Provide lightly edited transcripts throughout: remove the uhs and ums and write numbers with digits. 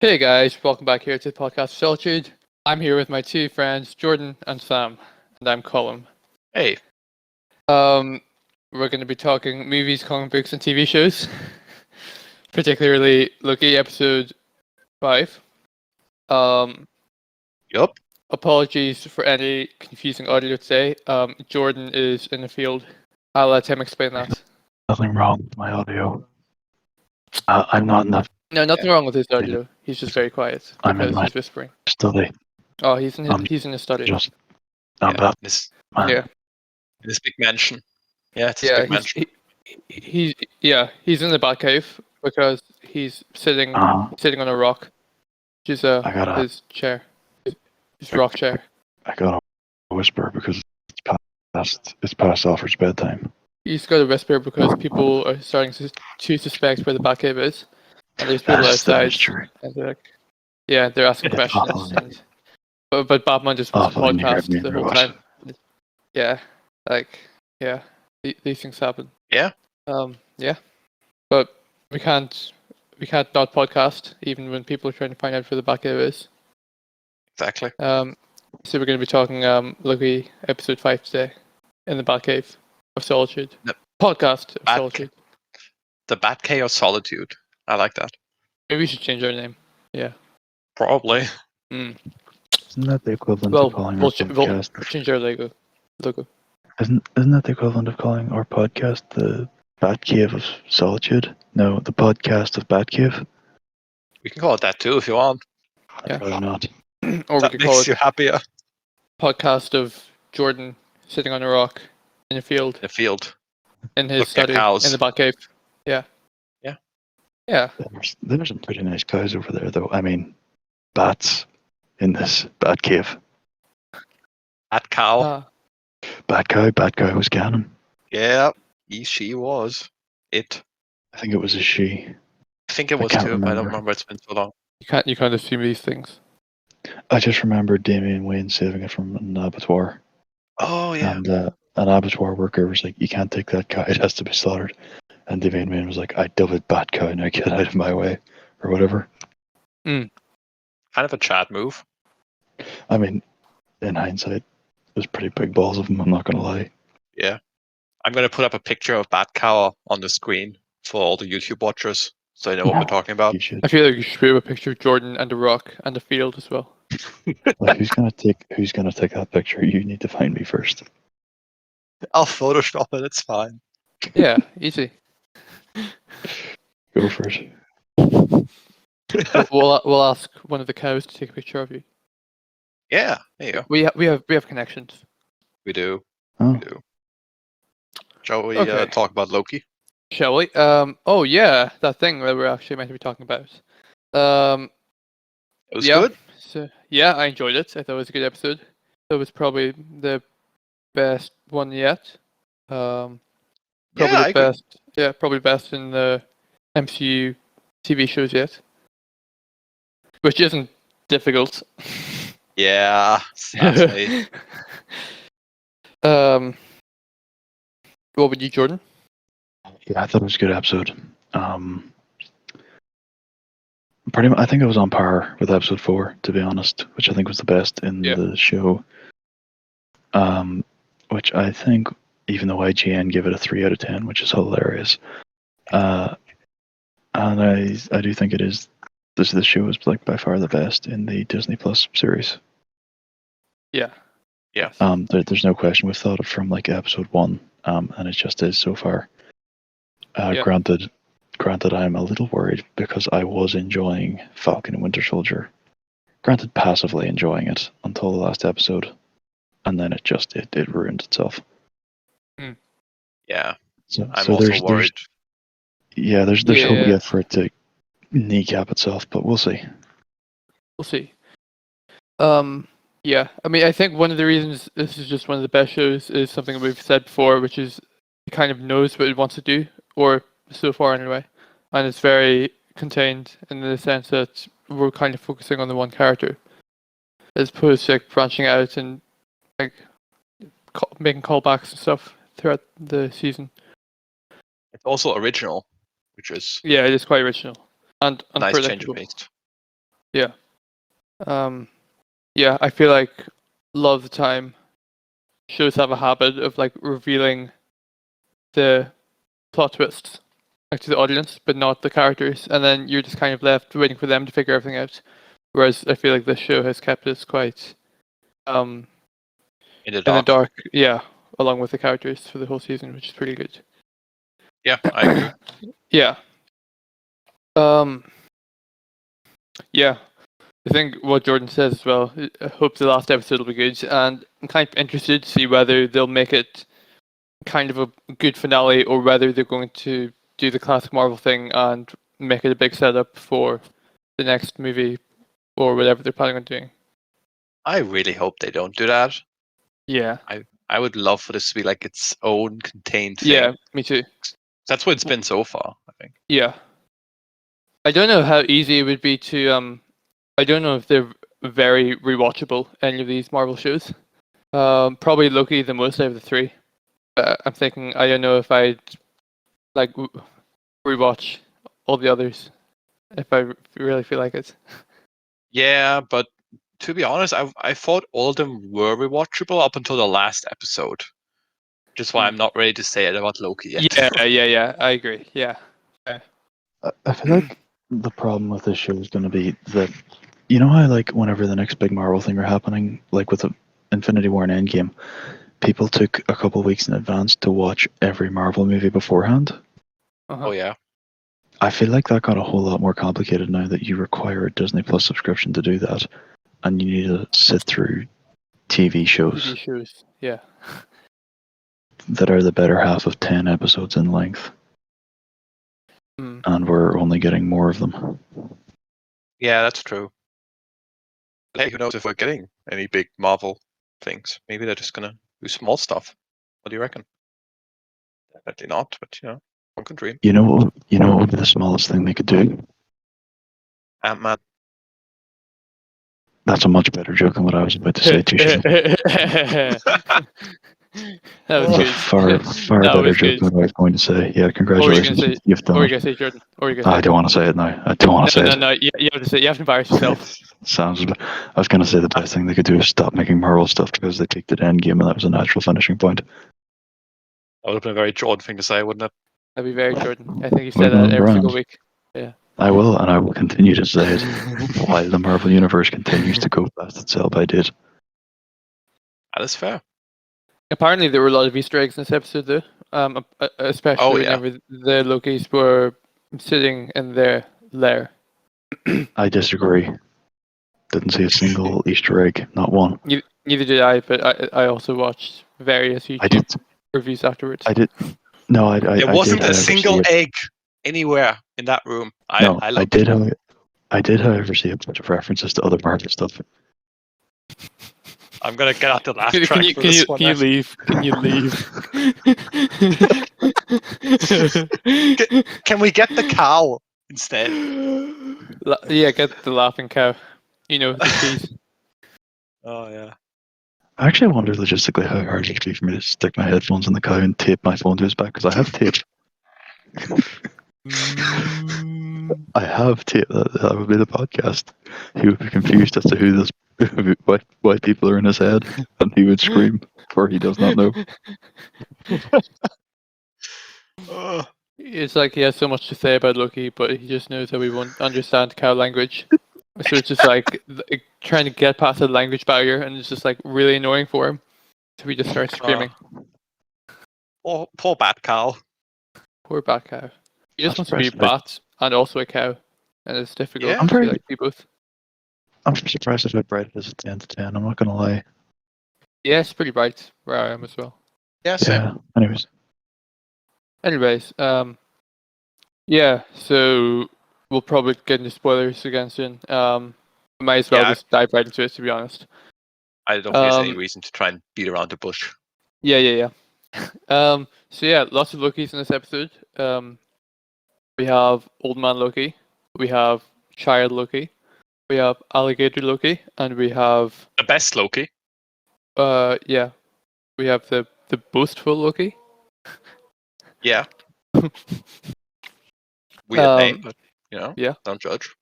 Hey guys, welcome back here to the podcast Solitude. I'm here with my two friends, Jordan and Sam, and I'm Colm. Hey. We're going to be talking movies, comic books, and TV shows, particularly Loki Episode 5. Yup. Apologies for any confusing audio today. Jordan is in the field. I'll let him explain that. Nothing wrong with my audio. I'm not in the No, nothing wrong with his audio. He's just very quiet I'm in because my he's whispering. study. Oh, he's in his study. Just This Yeah. this big mansion. Yeah, it's Yeah, big mansion. he's in the Batcave because he's sitting on a rock, which is his chair, his rock chair. I gotta whisper because it's past Alfred's bedtime. He's got a whisper because people are starting to suspect where the Batcave is, and there's people outside. True. And they're asking questions. But Batman just was podcast the whole time. These things happen. Yeah. But we can't not podcast even when people are trying to find out where the Batcave is. Exactly. So we're going to be talking Loki Episode 5 today in the Batcave of Solitude. The Podcast of Solitude. The Batcave of Solitude. I like that. Maybe we should change our name. Yeah. Probably. Isn't that the equivalent of calling our podcast? We'll change our logo. Isn't that the equivalent of calling our podcast the Batcave of Solitude? No, the podcast of Batcave. We can call it that too if you want. Yeah. Why not? Or that we could call makes it you happier. Podcast of Jordan sitting on a rock in a field. In the field. In his Look at study cows. in the Batcave. Yeah. Yeah. Yeah. There's some pretty nice cows over there, though. I mean, bats in this Batcave. Bat cow. Bat cow was canon. Yeah. She was. It. I think it was a she. I think it was can't too, but I don't remember. remember. It's been so long. You can't assume these things. I just remember Damian Wayne saving it from an abattoir. Oh yeah. And an abattoir worker was like, "You can't take that cow, it has to be slaughtered." And Damian Wayne was like, "I dub it bat cow, now get out of my way," or whatever. Kind of a Chad move. I mean, in hindsight, it was pretty big balls of him, I'm not gonna lie. Yeah. I'm going to put up a picture of Bat cow on the screen for all the YouTube watchers so they know what we're talking about. You should. I feel like you should put up a picture of Jordan and the rock and the field as well. Like, who's gonna take that picture? You need to find me first. I'll Photoshop it, it's fine. Yeah, easy. Go for it. We'll ask one of the cows to take a picture of you. Yeah, there you go. We have connections. We do. Oh. We do. Shall we Okay. talk about Loki? Shall we? Oh yeah, that thing that we're actually meant to be talking about. It was good. So, yeah, I enjoyed it. I thought it was a good episode. It was probably the best one yet. Probably I the agree. best. Yeah, probably best in the MCU TV shows yet. Which isn't difficult. Yeah, sadly. What would you, Jordan? Yeah, I thought it was a good episode. Pretty much, I think it was on par with episode 4, to be honest, which I think was the best in the show. Which I think, even though IGN gave it a 3 out of 10, which is hilarious, and I do think it is. This show is like by far the best in the Disney Plus series. Yeah. Yeah. There's no question. We've thought it from like episode 1, and it just is so far. Granted, I'm a little worried because I was enjoying Falcon and Winter Soldier. Granted, passively enjoying it until the last episode, and then it ruined itself. Yeah. So, I'm so also worried. There's hope yet for it to kneecap itself, but we'll see. We'll see. Yeah, I mean, I think one of the reasons this is just one of the best shows is something we've said before, which is it kind of knows what it wants to do, or so far anyway, and it's very contained in the sense that we're kind of focusing on the one character, as opposed to like branching out and like making callbacks and stuff throughout the season. It's also original, which is Yeah, it is quite original and a nice change of unpredictable. pace. Yeah. Yeah, I feel like a lot of the time shows have a habit of like revealing the plot twists like to the audience, but not the characters, and then you're just kind of left waiting for them to figure everything out. Whereas I feel like this show has kept us quite In the in the dark. dark, yeah, along with the characters for the whole season, which is pretty good. Yeah, I agree. Yeah. Yeah. I think what Jordan says as well. I hope the last episode will be good, and I'm kind of interested to see whether they'll make it kind of a good finale or whether they're going to do the classic Marvel thing and make it a big setup for the next movie or whatever they're planning on doing. I really hope they don't do that. Yeah. I would love for this to be like its own contained thing. Yeah, me too. That's what it's been so far, I think. Yeah. I don't know how easy it would be to I don't know if they're very rewatchable, any of these Marvel shows. Probably Loki the most out of the three. I'm thinking I don't know if I'd like rewatch all the others if I really feel like it. Yeah, but to be honest, I thought all of them were rewatchable up until the last episode. Which is why I'm not ready to say it about Loki yet. Yeah. I agree. Yeah. I feel like the problem with this show is going to be that, you know how like whenever the next big Marvel thing are happening, like with the Infinity War and Endgame, people took a couple of weeks in advance to watch every Marvel movie beforehand. Uh-huh. Oh yeah. I feel like that got a whole lot more complicated now that you require a Disney Plus subscription to do that, and you need to sit through TV shows Yeah. that are the better half of 10 episodes in length, and we're only getting more of them. Yeah, that's true. But hey, who knows if we're getting any big Marvel things? Maybe they're just gonna do small stuff. What do you reckon? Definitely not, but one can dream. You know what would be the smallest thing they could do? Ant-Man. That's a much better joke than what I was about to say. That was That's a good. far That better was joke good. than what I was going to say. Yeah, congratulations. You've What were done you it. gonna say, Jordan? What were you gonna say? I don't want to say it now. I don't want to say it. No. You have to say. You have to embarrass yourself. Sounds. I was going to say the best thing they could do is stop making Marvel stuff because they peaked at Endgame and that was a natural finishing point. That would have been a very Jordan thing to say, wouldn't it? That'd be very Jordan. I think you say Well, that every brand. single week. Yeah. I will, and I will continue to say it while the Marvel Universe continues to go past its sell-by date. That is fair. Apparently, there were a lot of Easter eggs in this episode, though. Especially whenever the Lokis were sitting in their lair. I disagree. Didn't see a single Easter egg, not one. Neither did I, but I also watched various YouTube reviews afterwards. I did. No, There wasn't a single egg anywhere in that room. I did, however, see a bunch of references to other Marvel stuff. I'm gonna get out the laugh track Can you leave? Can you leave? Can we get the cow instead? Yeah, get the laughing cow. You know, the keys. Oh yeah. I actually wonder logistically how hard it would be for me to stick my headphones in the cow and tape my phone to his back, because I have tape. I have tape. That would be the podcast. He would be confused as to why people are in his head, and he would scream, for he does not know. It's like he has so much to say about Loki, but he just knows that we won't understand cow language. So it's just like trying to get past the language barrier, and it's just like really annoying for him. So we just start screaming. Poor bat cow. Poor bat cow. He just wants to be a bat and also a cow, and it's difficult I'm very, to be both. I'm surprised at how bright it is at 10 to 10. I'm not gonna lie. Yeah, it's pretty bright where I am as well. Yeah, same. Yeah. Anyways, yeah. So we'll probably get into spoilers again soon. Might as well just dive right into it, to be honest. I don't think there's any reason to try and beat around the bush. Yeah. So yeah, lots of Lokis in this episode. We have Old Man Loki, we have Child Loki, we have Alligator Loki, and we have the best Loki. Yeah, we have the boastful Loki. Yeah. Weird name, but yeah, don't judge.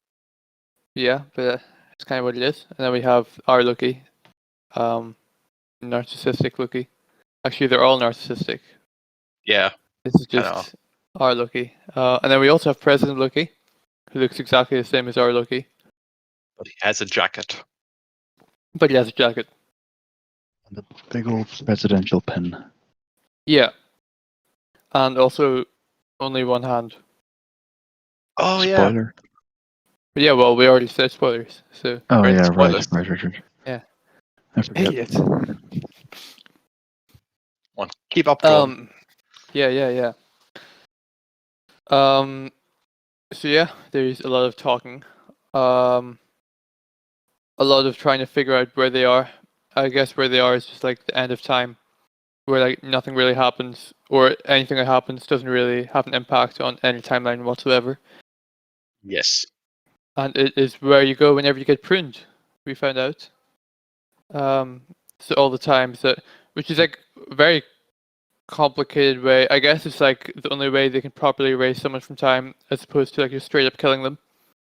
Yeah, but it's kind of what it is. And then we have our Loki, narcissistic Loki. Actually, they're all narcissistic. Yeah, This is I know. just our Loki. And then we also have President Loki, who looks exactly the same as our Loki, But he has a jacket. but he has a jacket. And the big old presidential pin. Yeah. And also only one hand. Oh yeah. Spoiler. But yeah, well, we already said spoilers, so Oh Right, yeah, spoilers. right. Yeah. I forget. idiot. One. Keep up, Colm. Yeah. So yeah, there's a lot of talking. A lot of trying to figure out where they are. I guess where they are is just like the end of time, where like nothing really happens, or anything that happens doesn't really have an impact on any timeline whatsoever. Yes. And it is where you go whenever you get pruned. We found out. So all the times that, which is like a very complicated way. I guess it's like the only way they can properly erase someone from time, as opposed to like just straight up killing them.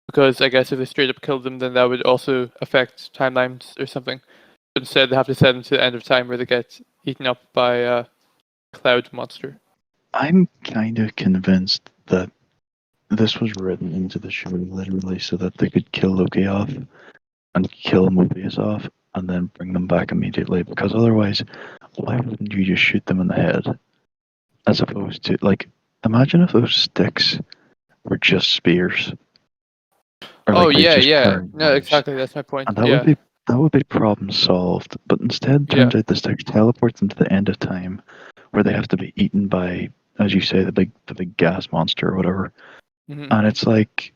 Because I guess if they straight up killed them, then that would also affect timelines or something. But instead, they have to send them to the end of time where they get eaten up by a cloud monster. I'm kind of convinced that this was written into the show literally so that they could kill Loki off and kill Mobius off and then bring them back immediately. Because otherwise, why wouldn't you just shoot them in the head? As opposed to, like, imagine if those sticks were just spears. Or Oh like they just yeah. carried No, knives. exactly. That's my point. And that Yeah. would be problem solved. But instead, turns out the stick teleports into the end of time, where they have to be eaten by, as you say, the big gas monster or whatever. Mhm. And it's like,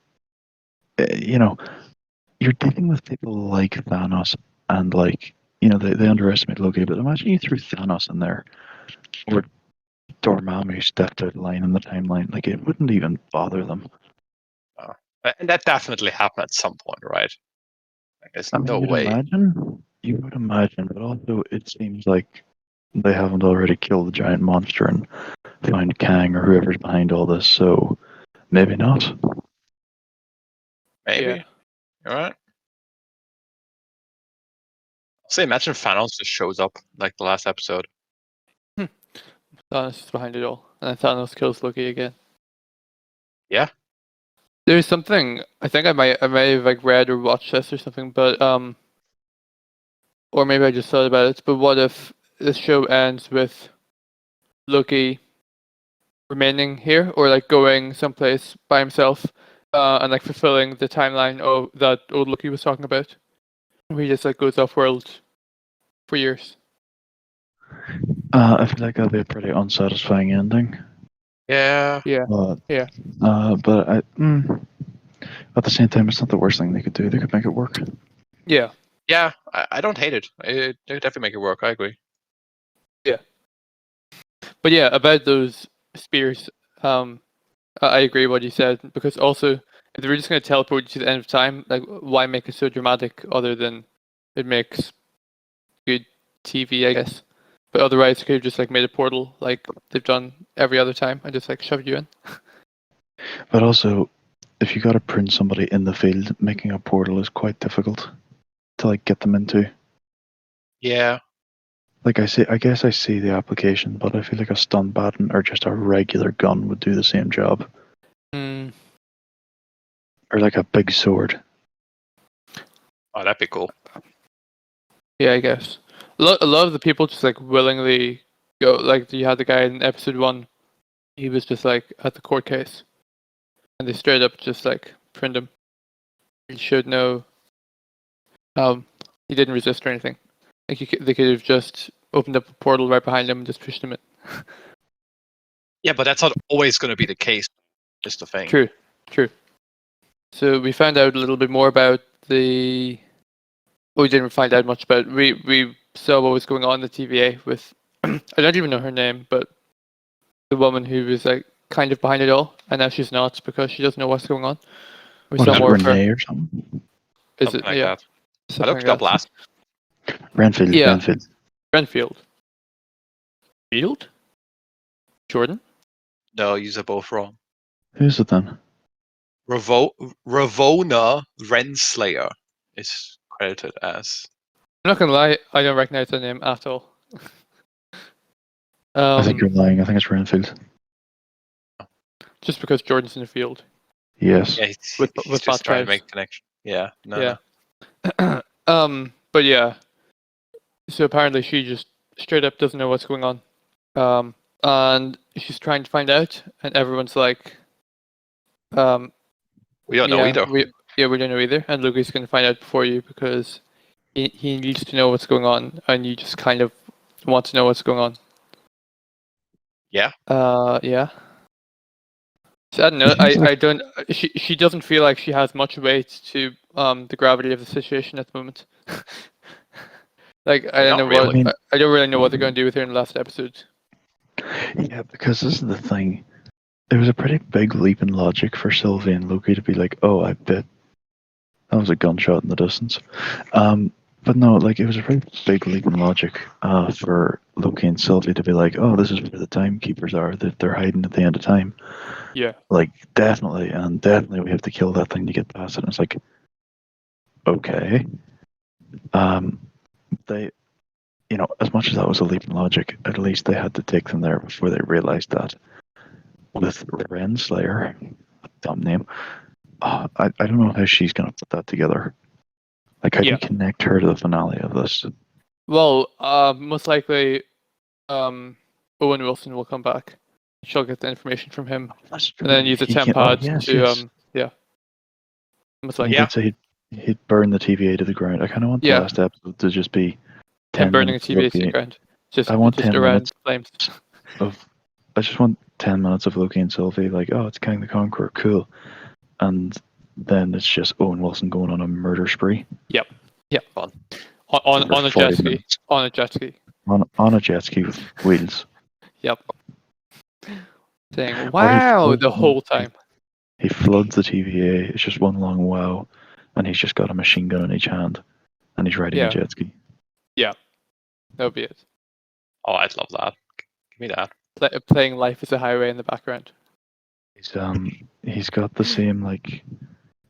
you know, you're dealing with people like Thanos, and like, you know, they underestimate Loki. But imagine you threw Thanos in there, or Dormammu stepped out of line in the timeline. Like, it wouldn't even bother them. And that definitely happened at some point, right? Like, there's I mean, no way. you would imagine, but also it seems like they haven't already killed the giant monster and found Kang or whoever's behind all this, so maybe not. Maybe. Yeah. All right. So imagine Thanos just shows up like the last episode. Thanos is behind it all, and then Thanos kills Loki again. Yeah. There's something I think I may have like read or watched this or something, but or maybe I just thought about it. But what if this show ends with Loki remaining here, or like going someplace by himself, and like fulfilling the timeline of that old Loki was talking about? Where he just like goes off world for years. I feel like that'd be a pretty unsatisfying ending. Yeah. Yeah. But, Yeah. but at the same time, it's not the worst thing they could do. They could make it work. Yeah. Yeah. I don't hate it. They could definitely make it work. I agree. But yeah, about those spears, I agree with what you said, because also if they're just going to teleport you to the end of time, like why make it so dramatic other than it makes good TV, I guess. But otherwise, they could have just like made a portal like they've done every other time and just like shoved you in. But also, if you got to print somebody in the field, making a portal is quite difficult to like get them into. Yeah. Like I guess I see the application, but I feel like a stun baton or just a regular gun would do the same job. Mm, Or like a big sword. Oh, that'd be cool. yeah, I guess. A lot of the people just like willingly go. Like you had the guy in episode 1, he was just like at the court case, and they straight up just like print him. He showed no. He didn't resist or anything. Like they could have just opened up a portal right behind him and just pushed him in. Yeah, but that's not always going to be the case. Just the thing. True. So we found out a little bit more about the. Well, we didn't find out much about. We saw what was going on in the TVA with. I don't even know her name, but the woman who was like kind of behind it all, and now she's not because she doesn't know what's going on. We What saw is it, more of her. Renee or something? Is Something it? like Yeah. that. I Something looked like up that. last. Renfield. Yeah. Renfield. Renfield. Field? Jordan? No, you're both wrong. Who's it then? Ravona Renslayer is credited as. I'm not gonna lie, I don't recognize the name at all. I think you're lying. I think it's Renfield. Just because Jordan's in the field. Yes. Yeah, he's With just Bot trying to Tribes. make a connection. Yeah, no. Yeah. But yeah. So apparently she just straight up doesn't know what's going on. And she's trying to find out, and everyone's like, We don't know either. we don't know either, and Loki's gonna find out before you because he needs to know what's going on, and you just kind of want to know what's going on. Yeah. Yeah. So I don't know. I don't. She doesn't feel like she has much weight to the gravity of the situation at the moment. Like I don't Not know really. what I don't really know what they're going to do with her in the last episode. Yeah, because this is the thing. There was a pretty big leap in logic for Sylvie and Loki to be like, "Oh, I bet that was a gunshot in the distance." But no, like it was a pretty big leap in logic for Loki and Sylvie to be like, "Oh, this is where the timekeepers are. That they're hiding at the end of time." Yeah. Like definitely we have to kill that thing to get past it. And it's like, okay. They, as much as that was a leap in logic, at least they had to take them there before they realized that with Renslayer, dumb name. I don't know how she's gonna put that together. Like, how do you connect her to the finale of this? Well, most likely, Owen Wilson will come back. She'll get the information from him, That's true. and then use a He temp can- pad yes, to yes. Most He likely. did say he'd burn the TVA to the ground. I kind of want the last episode to just be 10 Him burning a minutes TVA of to the Loki. ground. Just I want just 10 around minutes flames. I just want 10 minutes of Loki and Sylvie, like, oh, it's King the Conqueror, cool. And then it's just Owen Wilson going on a murder spree. Yep. Fun. On For a 40 jet ski. minutes. On a jet ski. On a jet ski with wheels. Yep. Saying wow the whole time. He floods the TVA. It's just one long wow. And he's just got a machine gun in each hand. And he's riding a jet ski. That would be it. Oh, I'd love that. Give me that. Playing Life is a Highway in the background. He's got the same, like,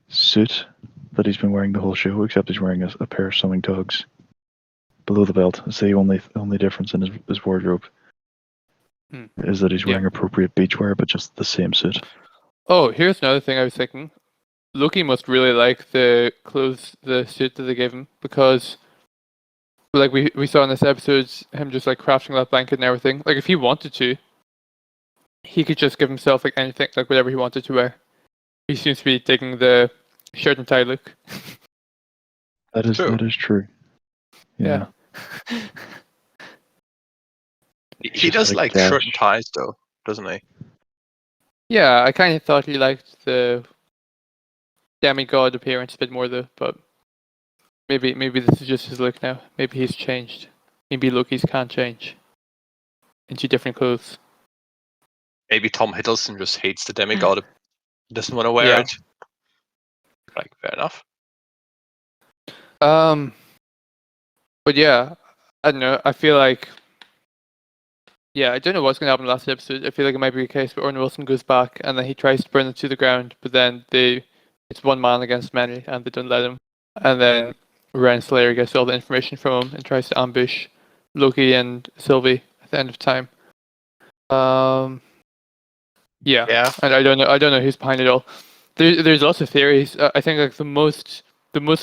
suit that he's been wearing the whole show, except he's wearing a pair of sewing togs below the belt. It's the only difference in his wardrobe is that he's wearing appropriate beachwear, but just the same suit. Oh, here's another thing I was thinking. Loki must really like the clothes, the suit that they gave him, because like we saw in this episode, him just like crafting that blanket and everything. Like if he wanted to, he could just give himself like anything, like whatever he wanted to wear. He seems to be taking the shirt and tie look. That is true. Yeah. He does like shirt and ties though, doesn't he? Yeah, I kind of thought he liked the demigod appearance a bit more though, but maybe this is just his look now. Maybe he's changed. Maybe Loki's can't change into different clothes. Maybe Tom Hiddleston just hates the demigod. Doesn't want to wear it. Like, fair enough. But yeah, I don't know. I feel like, I don't know what's going to happen in the last episode. I feel like it might be a case where Owen Wilson goes back and then he tries to burn it to the ground, but then it's one man against many and they don't let him. And then Renslayer gets all the information from him and tries to ambush Loki and Sylvie at the end of time. Yeah. And I don't know who's behind it all. There's lots of theories. I think like the most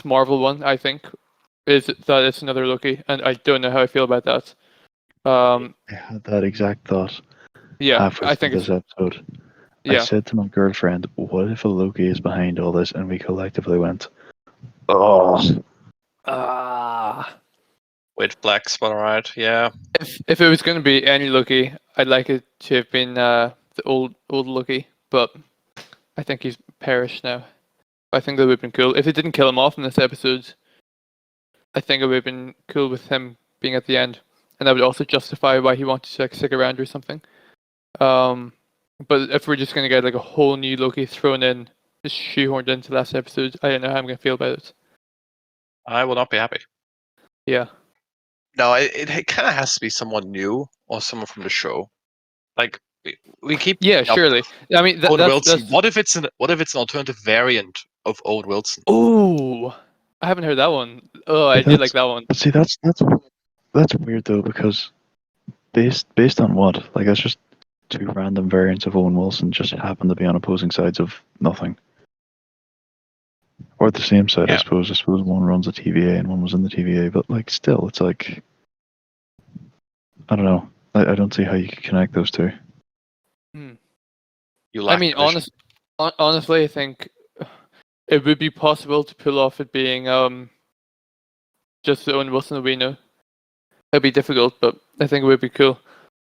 Marvel one I think is that it's another Loki, and I don't know how I feel about that. I had that exact thought. Halfway through this episode. I said to my girlfriend, "What if a Loki is behind all this?" And we collectively went, "Oh." With black spot, right? Yeah. If it was going to be any Loki, I'd like it to have been the old Loki, but I think he's perished now. I think that would have been cool if it didn't kill him off in this episode. I think it would have been cool with him being at the end, and that would also justify why he wanted to like stick around or something. But if we're just gonna get like a whole new Loki thrown in, just shoehorned into last episode, I don't know how I'm gonna feel about it. I will not be happy. Yeah. No, it kind of has to be someone new or someone from the show. Like, We keep Yeah, bringing up surely. I mean, Owen Wilson. that's. What if it's an alternative variant of Owen Wilson? Ooh, I haven't heard that one. Oh, I But did like that one. But see, that's weird though, because based on what? Like, that's just two random variants of Owen Wilson just happen to be on opposing sides of nothing, or the same side, I Yeah. suppose. I suppose one runs a TVA and one was in the TVA, but like, still, it's like, I don't know. I don't see how you could connect those two. Hmm. You I lack mean, vision. honestly, I think it would be possible to pull off it being just the Owen Wilson that we know. It'd be difficult, but I think it would be cool.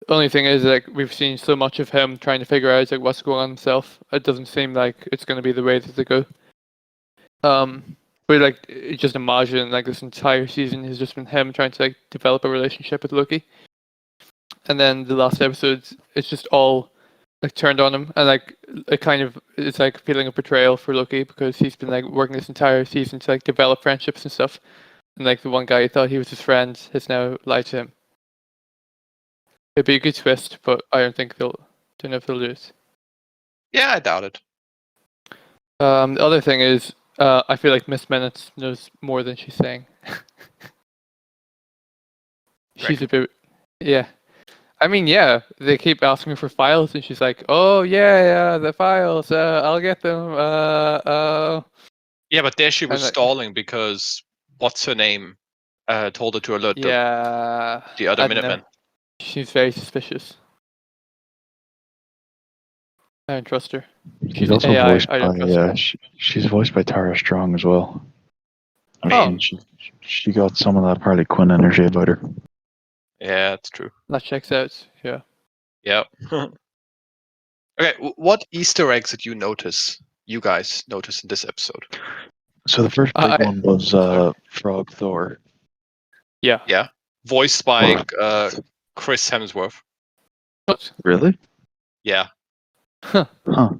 The only thing is, like, we've seen so much of him trying to figure out like what's going on himself. It doesn't seem like it's going to be the way that they go. But like, just imagine like this entire season has just been him trying to like develop a relationship with Loki, and then the last episode, it's just all like turned on him, and like it kind of it's like feeling of betrayal for Loki because he's been like working this entire season to like develop friendships and stuff, and like the one guy who thought he was his friend has now lied to him. It'd be a good twist, but I don't know if they'll do it. Yeah, I doubt it. The other thing is, I feel like Miss Minutes knows more than she's saying. She's a bit, yeah. I mean, yeah, they keep asking her for files, and she's like, "Oh yeah, the files. I'll get them." Yeah, but there she was And, like, stalling because what's her name told her to alert yeah, the other I don't know. Minutemen. She's very suspicious. I don't trust her. She's an also AI. voiced I don't by trust her. she's voiced by Tara Strong as well. I Oh. mean, she got some of that Harley Quinn energy about her. Yeah, that's true. That checks out. Yeah. Yeah. Okay, what Easter eggs did you guys notice in this episode? So the first big one was Frog Thor. Yeah. Yeah. Voiced by Chris Hemsworth. What? Really? Yeah. Huh. Huh.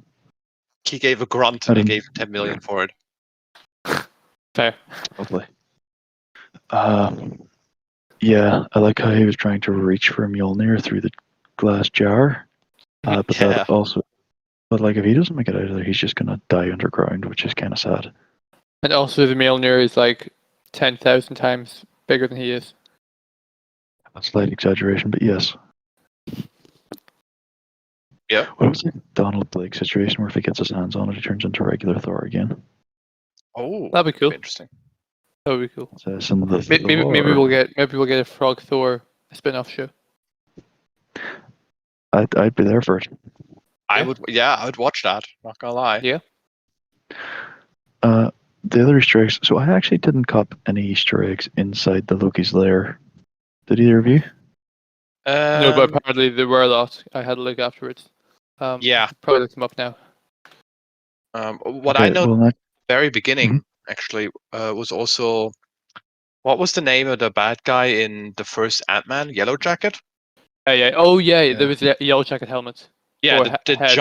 He gave a grunt and they gave him 10 million for it. Fair. Lovely. Yeah, I like how he was trying to reach for Mjolnir through the glass jar. But Yeah. that also, but like if he doesn't make it out of there, he's just gonna die underground, which is kind of sad. And also, the Mjolnir is like 10,000 times bigger than he is. A slight exaggeration, but yes. Yeah. What was the Donald Blake situation where if he gets his hands on it, he turns into regular Thor again? Oh, That'd be cool. Interesting. That would be cool. So some of the Maybe we'll get a Frog Thor spin-off show. I'd be there for it. I would watch that. Not gonna lie. Yeah. The other Easter eggs. So I actually didn't cop any Easter eggs inside the Loki's lair. Did either of you? No, but apparently there were a lot. I had a look afterwards. Yeah. Probably look them up now. What I know Well, very beginning actually was also what was the name of the bad guy in the first Ant-Man? Yellow Jacket? Yeah. Oh yeah, there was a Yellow Jacket helmet. Yeah, Or the head.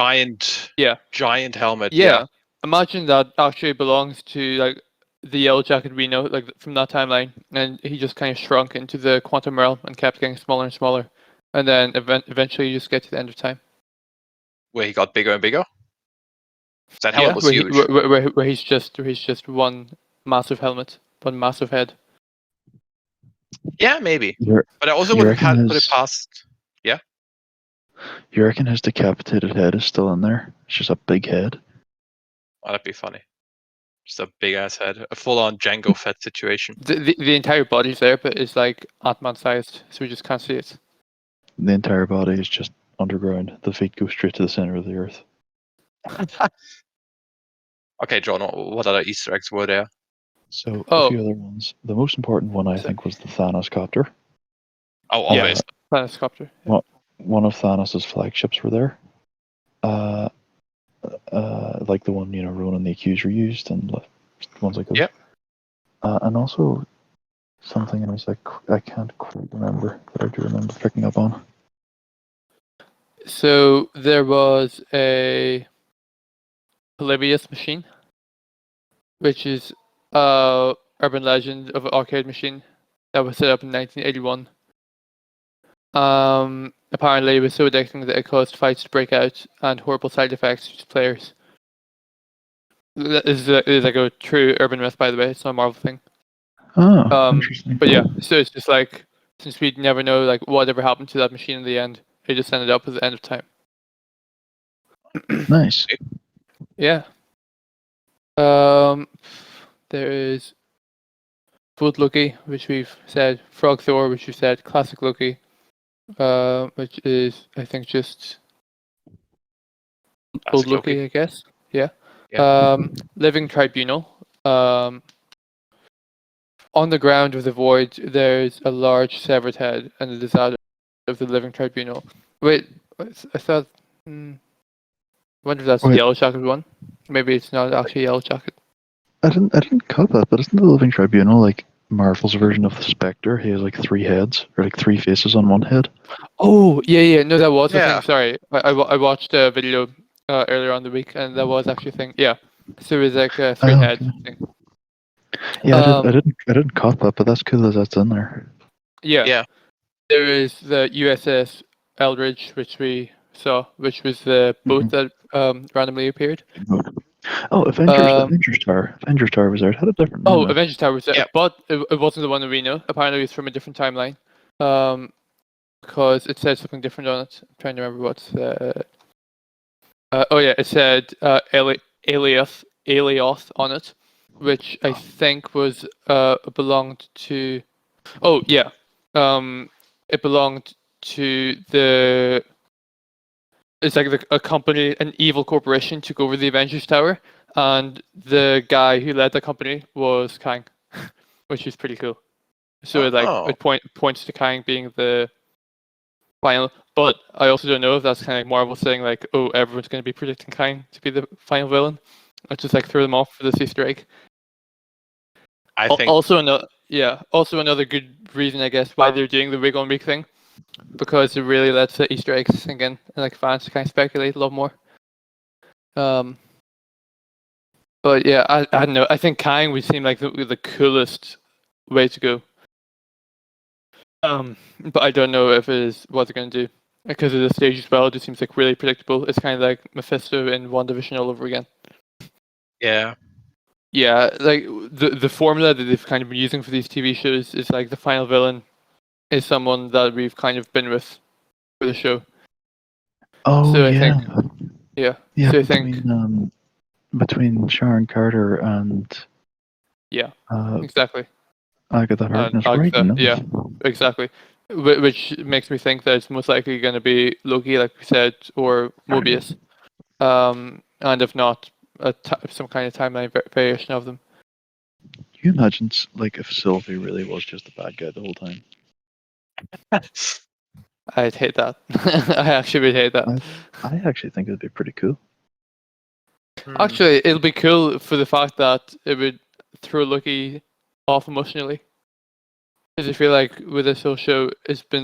giant helmet. Yeah. Imagine that actually belongs to like the Yellow Jacket we know, like from that timeline, and he just kind of shrunk into the quantum realm and kept getting smaller and smaller, and then eventually you just get to the end of time. Where he got bigger and bigger. That helmet was where huge. Where he's just one massive helmet, one massive head. Yeah, maybe. You're, But I also you wouldn't reckon put it past. Yeah. You reckon his decapitated head is still in there? It's just a big head. Oh, that'd be funny. Just a big ass head, a full-on Django Fett situation. The entire body's there, but it's like Ant-Man sized, so we just can't see it. The entire body is just underground. The feet go straight to the center of the earth. Okay, John, what other Easter eggs were there? So a few other ones. The most important one, I think, was the Thanos copter. Oh, obvious. Thanos copter. One of Thanos' flagships were there. Like the one, Ronan the Accuser used, and ones like those. Yep. And also something else I can't quite remember, but I do remember picking up on. So there was a Polybius machine, which is urban legend of an arcade machine that was set up in 1981. Apparently, it was so addicting that it caused fights to break out and horrible side effects to players. That is like a true urban myth, by the way. It's not a Marvel thing. Oh, interesting. But yeah, so it's just like, since we'd never know like whatever happened to that machine in the end, it just ended up at the end of time. Nice. Yeah. There is Foot Loki, which we've said, Frog Thor, which we've said, Classic Loki, which is I think just old Loki, I guess. Yeah. Living Tribunal. On the ground of the void, there's a large severed head, and it is out of the Living Tribunal. Wait, I thought. I wonder if that's the Wait. Yellow Jacket one. Maybe it's not actually Yellow Jacket. I didn't cut that, but isn't the Living Tribunal like Marvel's version of the Spectre? He has like 3 heads, or like 3 faces on one head. Oh, yeah. No, that was a Yeah. thing. Sorry. I watched a video earlier on the week, and that was actually a thing. Yeah. So it was like a 3 head thing. Yeah, I didn't cut that, but that's cool that that's in there. Yeah. There is the USS Eldridge, which we saw, which was the boat that randomly appeared. Oh, Avengers Tower. Avengers Tower was there. It had a different name. Oh, Avengers Tower was there, but it wasn't the one that we know. Apparently, it's from a different timeline. Because it said something different on it. I'm trying to remember what's. It said Alioth on it, which I think was belonged to. Oh yeah, it belonged to the. It's like a company, an evil corporation took over the Avengers Tower, and the guy who led the company was Kang, which is pretty cool. So it points to Kang being the final, but I also don't know if that's kind of like Marvel saying like, oh, everyone's going to be predicting Kang to be the final villain. Let's just like throw them off for this Easter egg. I think also another good reason, I guess, why they're doing the week on week thing, because it really lets the Easter eggs sink in and like fans kind of speculate a lot more. But yeah, I don't know. I think Kang would seem like the coolest way to go. But I don't know if it is what they're going to do, because of the stage as well. It just seems like really predictable. It's kind of like Mephisto in WandaVision all over again. Yeah, like the formula that they've kind of been using for these TV shows is like the final villain is someone that we've kind of been with for the show. Oh, so yeah. I think, yeah. So I think between Sharon Carter and exactly. Agatha Harkness, right? Yeah, exactly. Which makes me think that it's most likely going to be Loki, like we said, or Mobius, and if not, some kind of timeline variation of them. Can you imagine like if Sylvie really was just the bad guy the whole time? I'd hate that. I actually would hate that. I actually think it'd be pretty cool. Actually, it'll be cool for the fact that it would throw Loki off emotionally. Because I feel like with this whole show, it's been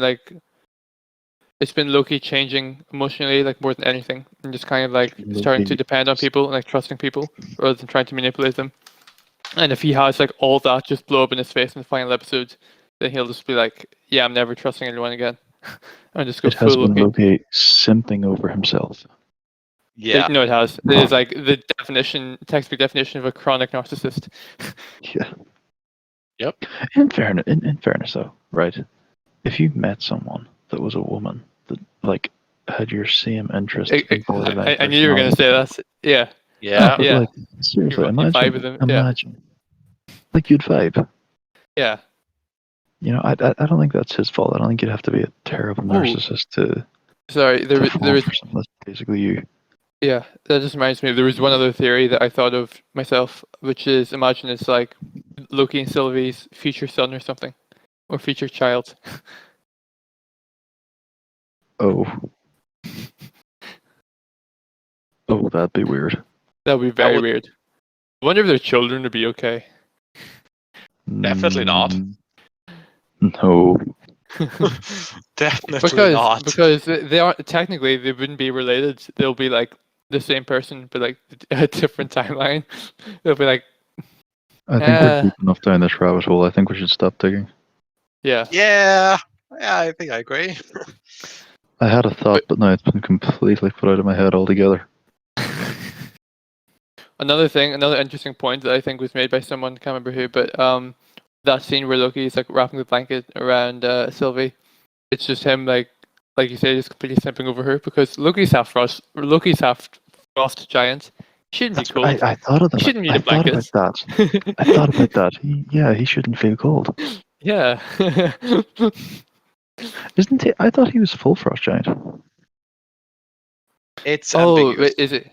Loki changing emotionally, like more than anything, and just kind of like starting to depend on people and like trusting people rather than trying to manipulate them. And if he has like all that just blow up in his face in the final episode, then he'll just be like, "Yeah, I'm never trusting anyone again," and just go it has full been Loki simping over himself. Yeah. No, it has. It is like the textbook definition of a chronic narcissist. Yeah. Yep. In fairness, though, right? If you met someone that was a woman that like had your same interest, I knew you were going to say that. Yeah. Yeah. But, like, seriously, imagine. Like you'd vibe. Yeah. You know, I don't think that's his fault. I don't think you'd have to be a terrible narcissist to. Sorry, there is that's basically you. Yeah, that just reminds me. There was one other theory that I thought of myself, which is imagine it's like Loki and Sylvie's future son or something, or future child. Oh, that'd be weird. That'd be very weird. I wonder if their children would be okay. Definitely not. No. Definitely not. Because they aren't technically, they wouldn't be related. They'll be like the same person, but like a different timeline. They'll be like. I think we're deep enough down this rabbit hole. I think we should stop digging. Yeah. Yeah. Yeah, I think I agree. I had a thought, but now it's been completely put out of my head altogether. Another interesting point that I think was made by someone, can't remember who, but that scene where Loki is like wrapping the blanket around Sylvie, it's just him like you say, just completely simping over her because Loki's half frost giant. He shouldn't be cold. I thought of He that. shouldn't need I a thought about blanket. that. I thought about that. He shouldn't feel cold. Yeah. Isn't he? I thought he was full frost giant. It's Oh, ambiguous. wait, is it?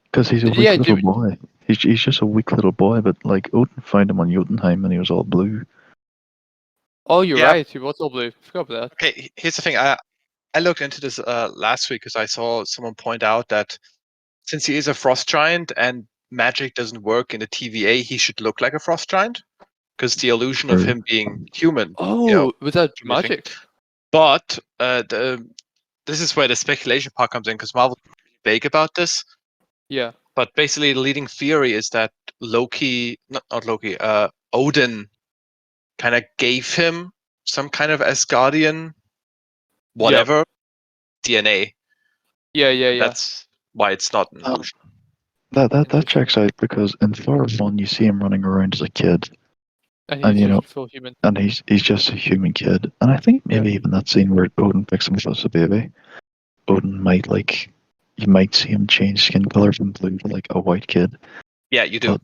Because he's a weak Yeah, little boy. He's just a weak little boy, but like Odin found him on Jotunheim and he was all blue. oh, you're Yeah. right. He was all blue. Forgot about that. Okay, here's the thing. I looked into this last week because I saw someone point out that since he is a frost giant and magic doesn't work in the TVA, he should look like a frost giant because the illusion of True. him being human. Oh, was that from the thing. magic? But this is where the speculation part comes in because Marvel is vague about this. Yeah. But basically, the leading theory is that not Loki, Odin kind of gave him some kind of Asgardian whatever DNA. Yeah. That's why it's not an Oh. illusion. That checks out because in Thor 1 you see him running around as a kid, And and he's you just know, a full human. and he's just a human kid. And I think maybe even that scene where Odin picks him up as a baby, Odin might you might see him change skin color from blue to like a white kid. Yeah, you do.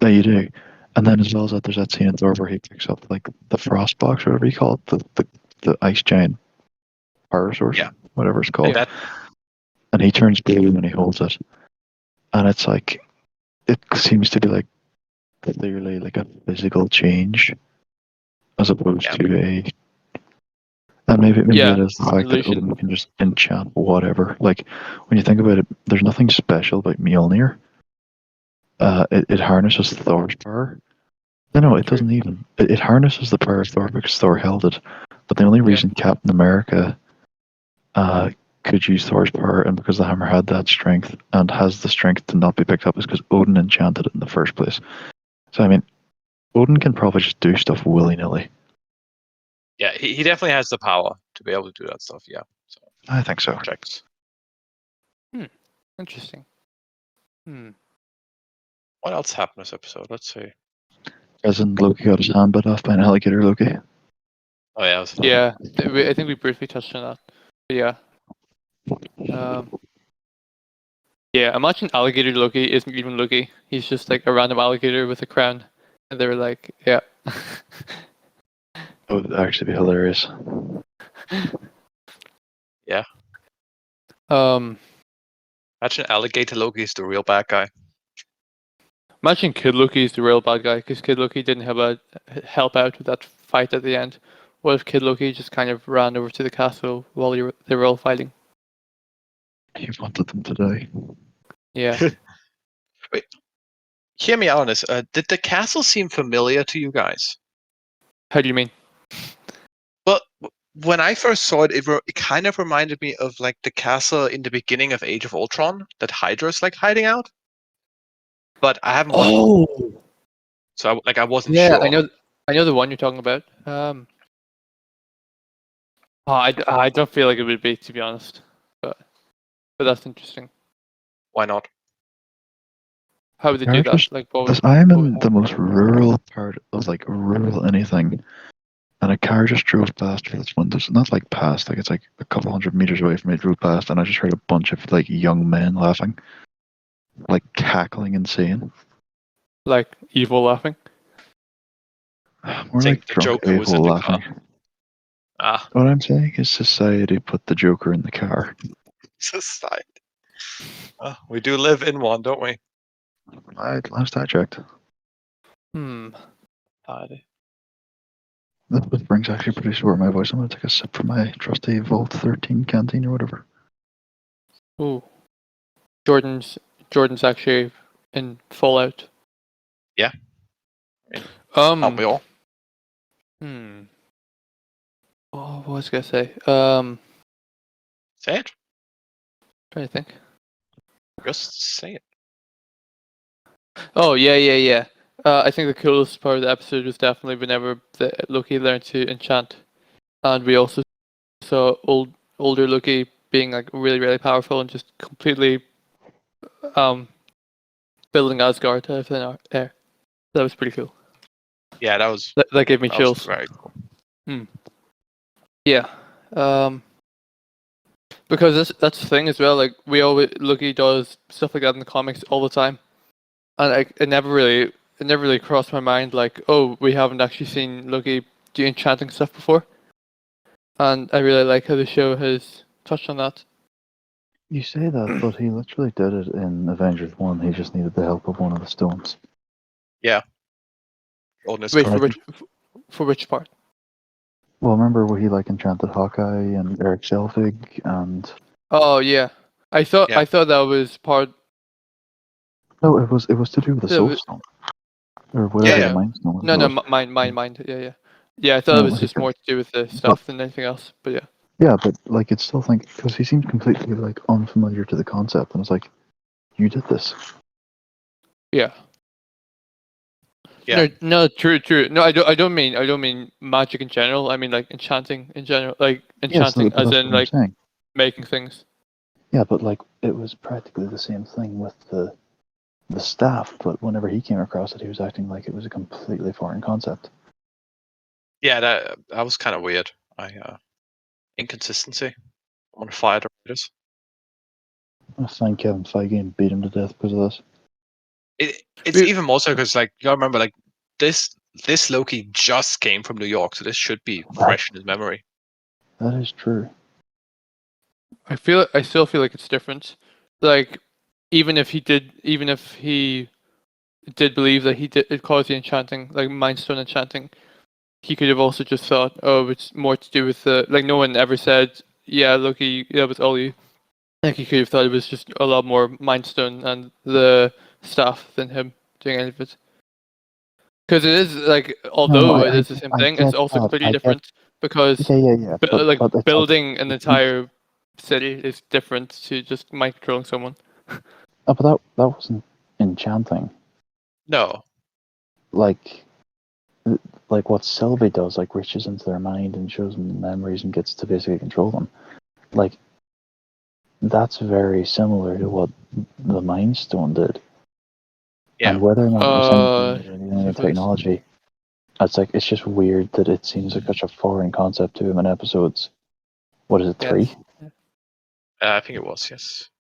But yeah, you do. And then as well as that, there's that scene in Thor where he picks up like the frost box or whatever you call it, the ice giant power source, Yeah. whatever it's called. That And he turns blue when he holds it. And it's like, it seems to be like clearly like a physical change as opposed to a. And maybe Yeah, it is the an fact that illusion. Odin can just enchant whatever. Like, when you think about it, there's nothing special about Mjolnir. It harnesses Thor's power. No, it True. doesn't even. It harnesses the power of Thor because Thor held it. But the only reason Captain America could use Thor's power, and because the hammer had that strength and has the strength to not be picked up, is because Odin enchanted it in the first place. So I mean, Odin can probably just do stuff willy nilly. Yeah, he definitely has the power to be able to do that stuff. Yeah, so I think so. checks. Interesting. What else happened this episode? Let's see. As in, Loki got his hand bit off by an alligator. Loki. Oh yeah, it was fun. Yeah, I think we briefly touched on that. But yeah. Yeah, imagine alligator Loki isn't even Loki. He's just like a random alligator with a crown. And they were like, yeah. That would actually be hilarious. Yeah. Um, Imagine Alligator Loki is the real bad guy. imagine Kid Loki is the real bad guy because Kid Loki didn't help out with that fight at the end. What if Kid Loki just kind of ran over to the castle while they were all fighting? He wanted them to die. Yeah. Wait, hear me out on this. Did the castle seem familiar to you guys? How do you mean? Well, when I first saw it, it kind of reminded me of like the castle in the beginning of Age of Ultron that Hydra's like hiding out. But I haven't watched it, so I wasn't yeah, sure. I know the one you're talking about. I don't feel like it would be, to be honest. But that's interesting. Why not? How would they do that? Like, what Because would, I'm what would in the most rural part of like rural anything, and a car just drove past for its windows. Not like past, like it's like a couple hundred meters away from me. It drove past, and I just heard a bunch of like young men laughing, like cackling insane. like evil laughing? More Think like the drunk Joker was in people the laughing. car. Ah, What I'm saying is society put the Joker in the car. society. We do live in one, don't we? Last I checked. This brings actually pretty sore my voice. I'm gonna take a sip from my trusty Vault 13 canteen or whatever. Ooh. Jordan's actually in Fallout. Yeah. Aren't we all? Oh, what was I gonna say? Say it. Trying to think. Just say it. Oh yeah. I think the coolest part of the episode was definitely whenever Loki learned to enchant. and we also saw older Loki being like really really powerful and just completely building Asgard out of thin air. That was pretty cool. Yeah, that was That gave me that was chills. very cool. Yeah. Because that's the thing as well. Like Loki does stuff like that in the comics all the time, and it never really crossed my mind like, oh, we haven't actually seen Loki do enchanting stuff before, and I really like how the show has touched on that. You say that, but he literally did it in Avengers 1. He just needed the help of one of the stones. Yeah. Odin is Wait, correct. for which part? Well, remember where he like enchanted Hawkeye and Eric Selvig and... Oh yeah, I thought Yeah. that was part. No, it was to do with the Yeah, Soul Stone. Or whatever Yeah. the Mind Stone was. No, mind. Yeah. I thought No, it was like, just more to do with the stuff than anything else. But yeah. Yeah, but like it's still think because he seemed completely like unfamiliar to the concept, and it's like, you did this. Yeah. Yeah. No, true. No, I don't mean magic in general. I mean like enchanting in general, like enchanting But as that's in what I'm like saying. making things. Yeah, but like it was practically the same thing with the staff, but whenever he came across it, he was acting like it was a completely foreign concept. Yeah, that was kind of weird. Inconsistency. I want to fire the writers. I find Kevin Feige and beat him to death because of this. It's even more so because like you gotta remember like this Loki just came from New York, so this should be fresh in his memory. That is true. I still feel like it's different. Like even if he did believe that it caused the enchanting, like Mind Stone enchanting, he could have also just thought, oh, it's more to do with the like. No one ever said, yeah, Loki, that was all you. Like he could have thought it was just a lot more Mind Stone and the staff than him doing any of it. Because it is like, although it is the same thing, it's also completely different because Yeah. But it's building an entire city is different to just mind controlling someone. but that wasn't enchanting. No. Like what Sylvie does, like reaches into their mind and shows them memories and gets to basically control them. Like that's very similar to what the Mind Stone did. Yeah. And whether or not it was I anything with technology, it's just weird that it seems like such a foreign concept to him in episodes. What is it, 3? Yes. I think it was, yes.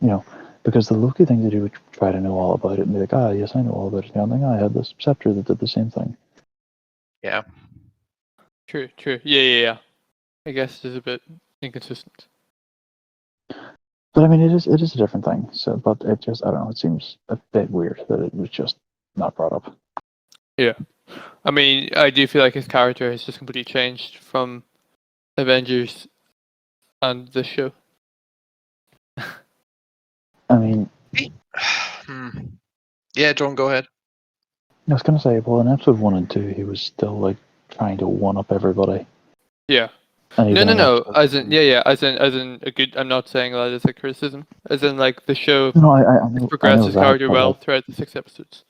You know, because the Loki thing to do would try to know all about it and be like, yes, I know all about it. And I'm like, I had this scepter that did the same thing. Yeah. True. Yeah. I guess it's a bit inconsistent. But I mean, it is a different thing. So, but it just, I don't know, it seems a bit weird that it was just not brought up. Yeah. I mean, I do feel like his character has just completely changed from Avengers and this show. I mean, Yeah, John, go ahead. I was gonna say, well, in episode 1 and 2, he was still like trying to one up everybody. Yeah. And No. As in, as in a good. I'm not saying that as a criticism. As in, like the show I know, progressed his that, character but, well like, throughout the 6 episodes.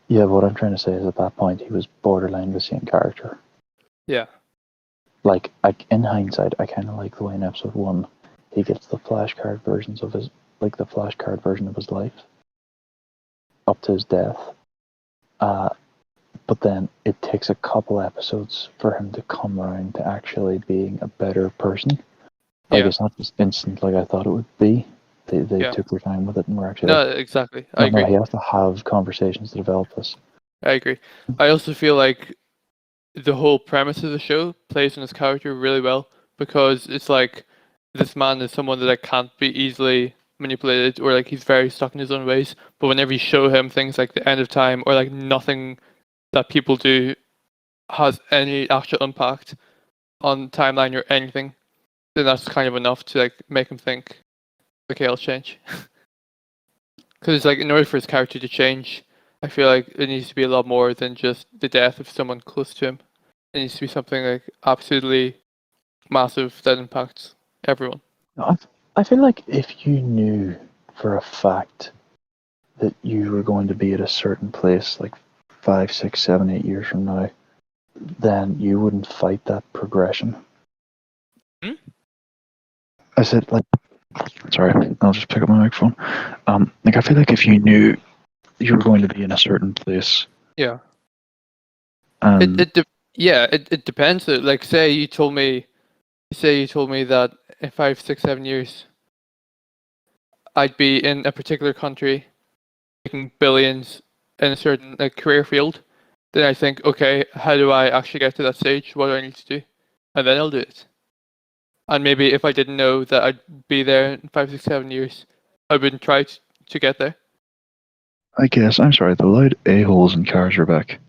Yeah, but what I'm trying to say is at that point he was borderline the same character. Yeah. Like, in hindsight, I kind of like the way in episode 1 he gets the flashcard versions of his, like the flashcard version of his life up to his death. But then it takes a couple episodes for him to come around to actually being a better person. Like, it's not just instant like I thought it would be. They took their time with it and were actually No, exactly. I agree. No, he has to have conversations to develop this. I agree. I also feel like the whole premise of the show plays on his character really well because it's like this man is someone that can't be easily manipulated or like he's very stuck in his own ways. But whenever you show him things like the end of time or like nothing that people do has any actual impact on timeline or anything, then that's kind of enough to like make him think, okay, I'll change. Because like in order for his character to change, I feel like it needs to be a lot more than just the death of someone close to him. It needs to be something like absolutely massive that impacts everyone. I feel like if you knew for a fact that you were going to be at a certain place like 5, 6, 7, 8 years from now, then you wouldn't fight that progression. Hmm? I said, like, sorry, I'll just pick up my microphone. Like, I feel like if you knew you were going to be in a certain place, Yeah. and It depends. Like, say you told me that in 5, 6, 7 years, I'd be in a particular country, making billions in a certain career field. Then I think, okay, how do I actually get to that stage? What do I need to do? And then I'll do it. And maybe if I didn't know that I'd be there in 5, 6, 7 years, I wouldn't try to get there. I guess, I'm sorry, the loud a-holes in cars are back.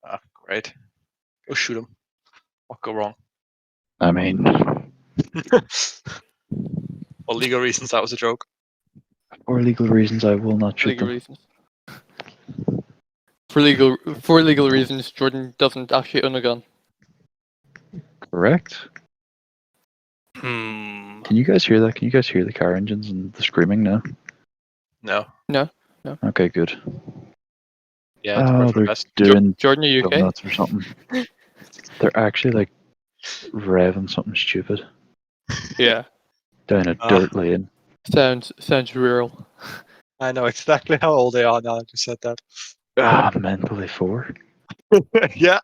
Ah, great. Go shoot him. What go wrong? I mean, For legal reasons, that was a joke. for legal reasons, I will not For shoot legal them. reasons. For legal reasons, Jordan doesn't actually own a gun. Correct? Hmm. Can you guys hear that? Can you guys hear the car engines and the screaming now? No. No. Okay, good. Yeah, it's Oh, perfect they're best. doing Jordan, are you okay? donuts or something. They're actually like revving something stupid Yeah. down a Ah. dirt lane. Sounds rural. I know exactly how old they are now that you said that. Mentally 4. Yeah.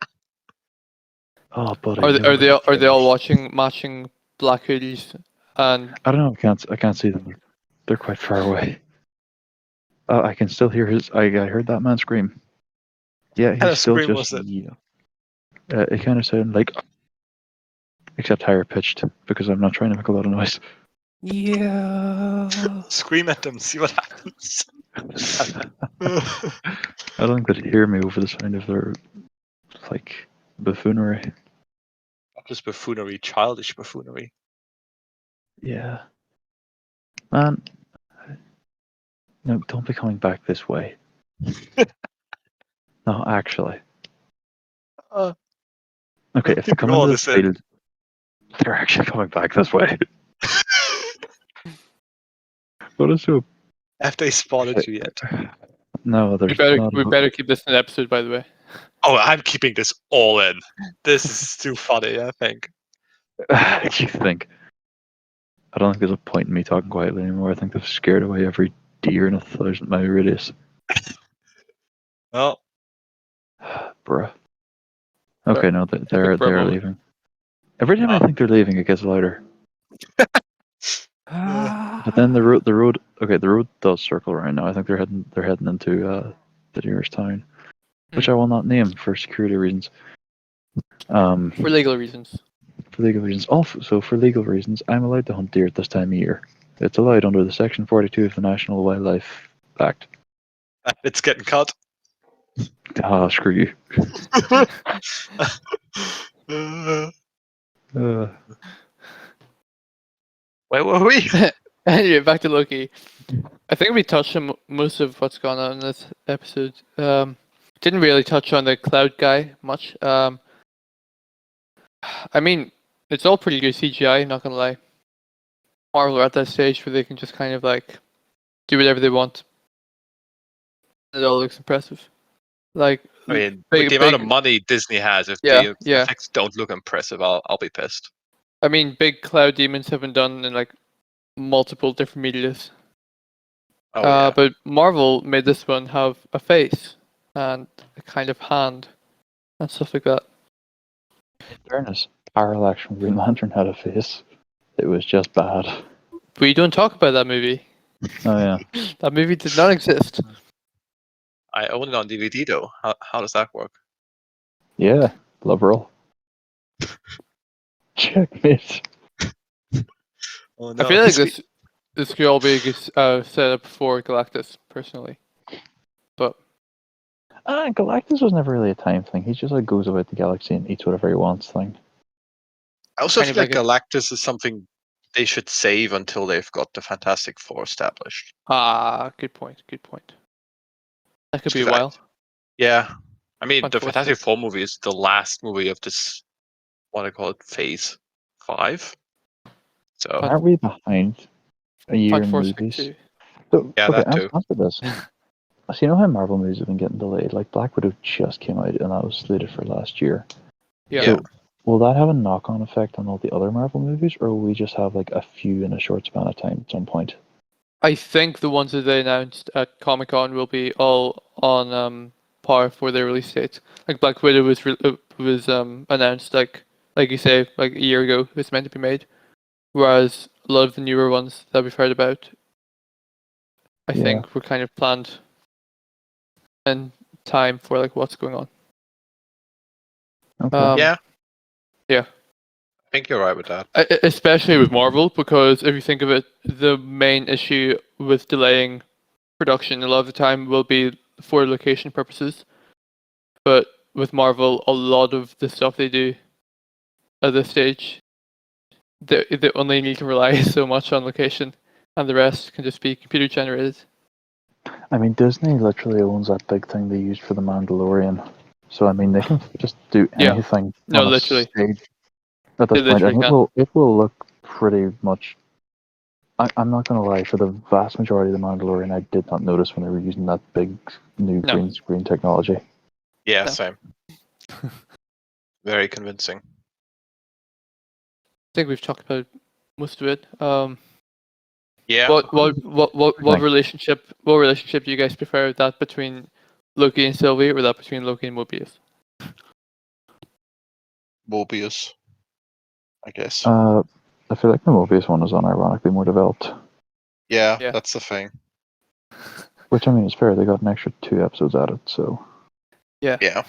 Oh, buddy. Are they all watching matching black hoodies and I don't know. I can't see them. They're quite far away. I can still hear his. I heard that man scream. Yeah, What kind he's of still scream just. was it? Yeah. It kind of sounded like, except higher pitched because I'm not trying to make a lot of noise. yeah? Scream at them, see what happens. I don't think they'd hear me over the sound of their like buffoonery. Just buffoonery, childish buffoonery. Yeah, man. No, don't be coming back this way. No, actually. Uh, Okay, if they keeping come all into this this in. field, they're actually coming back this way. What is so? Have they spotted you yet? No, We there's better not. we better keep this in an episode, by the way. Oh, I'm keeping this all in. This is too funny, I think. You think? I don't think there's a point in me talking quietly anymore. I think they've scared away every deer in a 1,000-mile radius. Well, Bruh. Okay, no, Epic they're bro moment. leaving. Every time I Oh. think they're leaving, it gets louder. But then the road. Okay, the road does circle around now. I think they're heading into the nearest town, which I will not name for security reasons. For legal reasons. For legal reasons. Also, for legal reasons, I'm allowed to hunt deer at this time of year. It's allowed under the Section 42 of the National Wildlife Act. it's getting cut. Ah, screw you. Where were we? Anyway, back to Loki. I think we touched on most of what's gone on in this episode. Didn't really touch on the cloud guy much. I mean, it's all pretty good CGI, not gonna lie. Marvel are at that stage where they can just kind of like do whatever they want. It all looks impressive. Like, I mean, big- with the amount of big- money Disney has, if Yeah, the yeah. effects don't look impressive, I'll be pissed. I mean, big cloud demons have been done in like multiple different medias. Oh yeah. But Marvel made this one have a face and a kind of hand and stuff like that. In fairness, Parallax from Green Lantern had a face. It was just bad. We don't talk about that movie. Oh yeah. That movie did not exist. I own it on DVD though. How does that work? Yeah, liberal. Checkmate. Oh no. I feel like this could all be a good set up for Galactus, personally. But Galactus was never really a time thing. He just like goes about the galaxy and eats whatever he wants thing. I also kind feel of like Galactus is something they should save until they've got the Fantastic Four established. good point. Good point. That could be a Because while. Yeah. I mean, the Unfortunate. Fantastic Four movie is the last movie of this, what I call it, Phase 5. So, Aren't we behind a year Fun in Force movies? too. So, Yeah, okay, that too. answer this. So you know how Marvel movies have been getting delayed? Like Black Widow just came out, and that was slated for last year. Yeah. So will that have a knock-on effect on all the other Marvel movies, or will we just have like a few in a short span of time at some point? I think the ones that they announced at Comic-Con will be all on par for their release dates. Like Black Widow was announced like you say like a year ago. It's meant to be made, whereas a lot of the newer ones that we've heard about, I Yeah. think were kind of planned in time for like what's going on. Okay. Yeah. Yeah. I think you're right with that. Especially with Marvel, because if you think of it, the main issue with delaying production a lot of the time will be for location purposes. But with Marvel, a lot of the stuff they do at this stage, they only need to rely so much on location, and the rest can just be computer generated. I mean, Disney literally owns that big thing they used for The Mandalorian. So I mean, they can just do Yeah. anything No, on a literally. stage at They this point, literally and can. it will look pretty much. I'm not gonna lie. For the vast majority of The Mandalorian, I did not notice when they were using that big new No. green screen technology. Yeah, No. same. Very convincing. I think we've talked about most of it. Yeah. What relationship do you guys prefer? That between Loki and Sylvie, or that between Loki and Mobius? Mobius, I guess. I feel like the Mobius one is unironically more developed. Yeah, Yeah. that's the thing. Which I mean is fair. They got an extra 2 episodes added, so. Yeah. Yeah.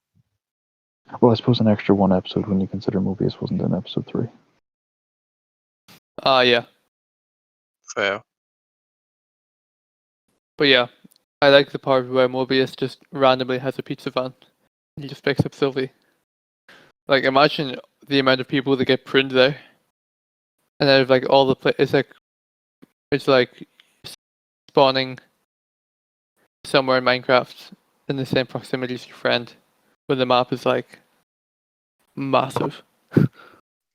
Well, I suppose an extra 1 episode when you consider Mobius wasn't in episode 3. Yeah. Fair. But yeah, I like the part where Mobius just randomly has a pizza van. He just picks up Sylvie. Like, imagine the amount of people that get pruned there. And out of like all the it's like spawning somewhere in Minecraft in the same proximity as your friend, when the map is like massive.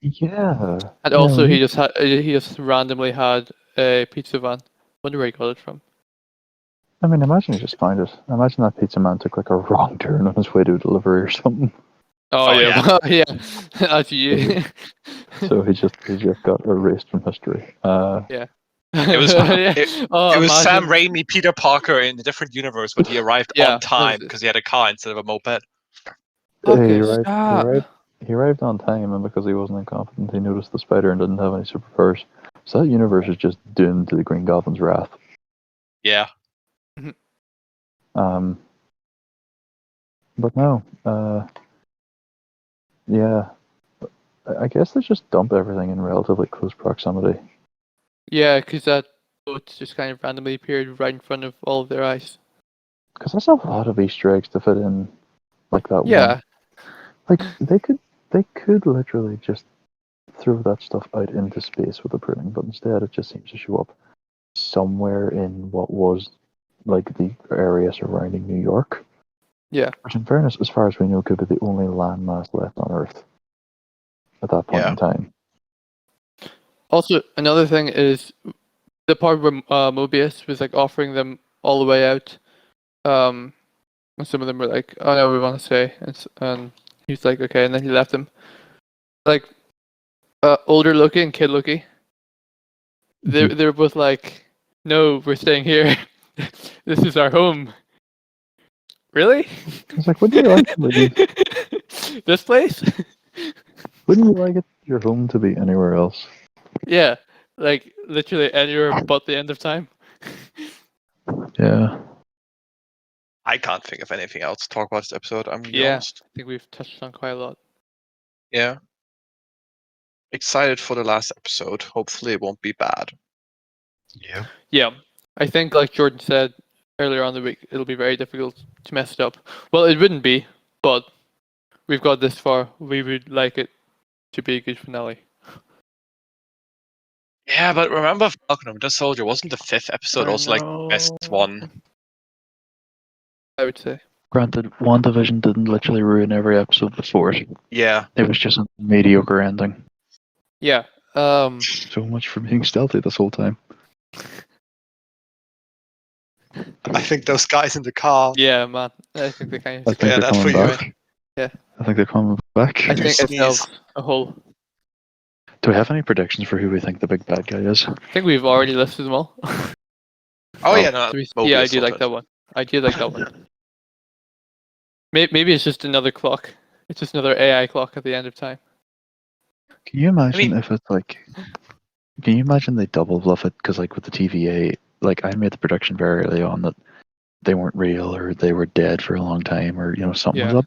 Yeah. And also, he just randomly had a pizza van. Wonder where he got it from. I mean, imagine he just found it. Imagine that pizza man took like a wrong turn on his way to a delivery or something. Oh, Oh, yeah, yeah. well, yeah. As you. So he just got erased from history. Yeah. It was Yeah. it Oh, was Sam imagine. Raimi, Peter Parker in a different universe, but he arrived Yeah, on time that was because he had a car instead of a moped. Okay, He stop. arrived on time, and because he wasn't incompetent, he noticed the spider and didn't have any superpowers. So that universe is just doomed to the Green Goblin's wrath. Yeah. But no, yeah, I guess they just dump everything in relatively close proximity. Yeah, because that boat just kind of randomly appeared right in front of all of their eyes. Because that's a lot of Easter eggs to fit in, like that Yeah. one. Like they could literally just throw that stuff out into space with a pruning, but instead it just seems to show up somewhere in what was like the area surrounding New York. Yeah. Which, in fairness, as far as we know, could be the only landmass left on Earth at that point in time. Also, another thing is the part where Mobius was like offering them all the way out. And some of them were like, "Oh no, we want to stay," and he's like, "Okay," and then he left them. Like, older Loki and kid Loki, they were both like, "No, we're staying here. This is our home." Really? It's like, wouldn't you like to leave? This place? Wouldn't you like it your home to be anywhere else? Yeah, like literally anywhere but the end of time. Yeah. I can't think of anything else to talk about this episode, I'm gonna be Yeah, honest. I think we've touched on quite a lot. Yeah. Excited for the last episode. Hopefully it won't be bad. Yeah. Yeah, I think like Jordan said earlier on the week, it'll be very difficult to mess it up. Well, it wouldn't be, but we've got this far. We would like it to be a good finale. Yeah, but remember Falcon and Winter Soldier, wasn't the 5th episode also like the best one? I would say. Granted, WandaVision didn't literally ruin every episode before it. Yeah. It was just a mediocre ending. Yeah. So much for being stealthy this whole time. I think those guys in the car. Yeah, man. I think they kind I of. think Yeah, they're that's coming for you. back. Yeah. I think they're coming back. I think it sneeze. sells a whole. Do we have any predictions for who we think the big bad guy is? I think we've already listed them all. Oh yeah, no, Yeah, I Mobius do like sorted. that one. I do like that one. Maybe it's just another clock. It's just another AI clock at the end of time. Can you imagine mean- if it's like? Can you imagine they double bluff it? Because like with the TVA, like I made the prediction very early on that they weren't real or they were dead for a long time or something was Yeah. up.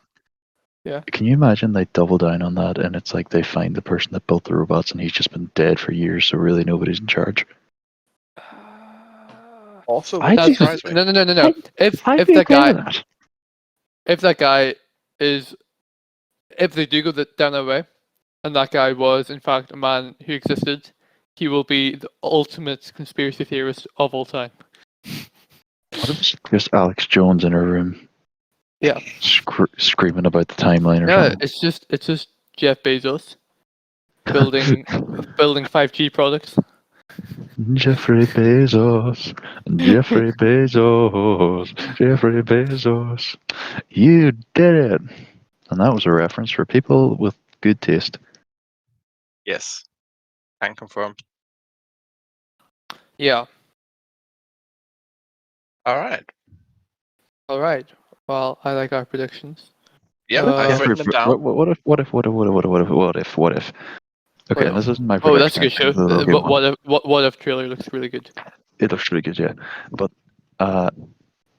Yeah. Can you imagine they double down on that and it's like they find the person that built the robots and he's just been dead for years, so really nobody's in charge. Also, I wouldn't think- surprise me. No. If I'd be that okay guy with that. if that guy is if they do go down that way, and that guy was in fact a man who existed, he will be the ultimate conspiracy theorist of all time. What if it's just Alex Jones in her room? Yeah. Screaming about the timeline or Yeah, something. it's just Jeff Bezos building 5G products. Jeffrey Bezos, Jeffrey Bezos, Jeffrey Bezos. You did it! And that was a reference for people with good taste. Yes, can confirm. Yeah. All right. All right. Well, I like our predictions. Yeah, Uh, I've written them down. What if? Okay, What and this isn't my Oh, that's a prediction. good show. I think the Loki one. What if trailer looks really good? It looks really good, yeah. But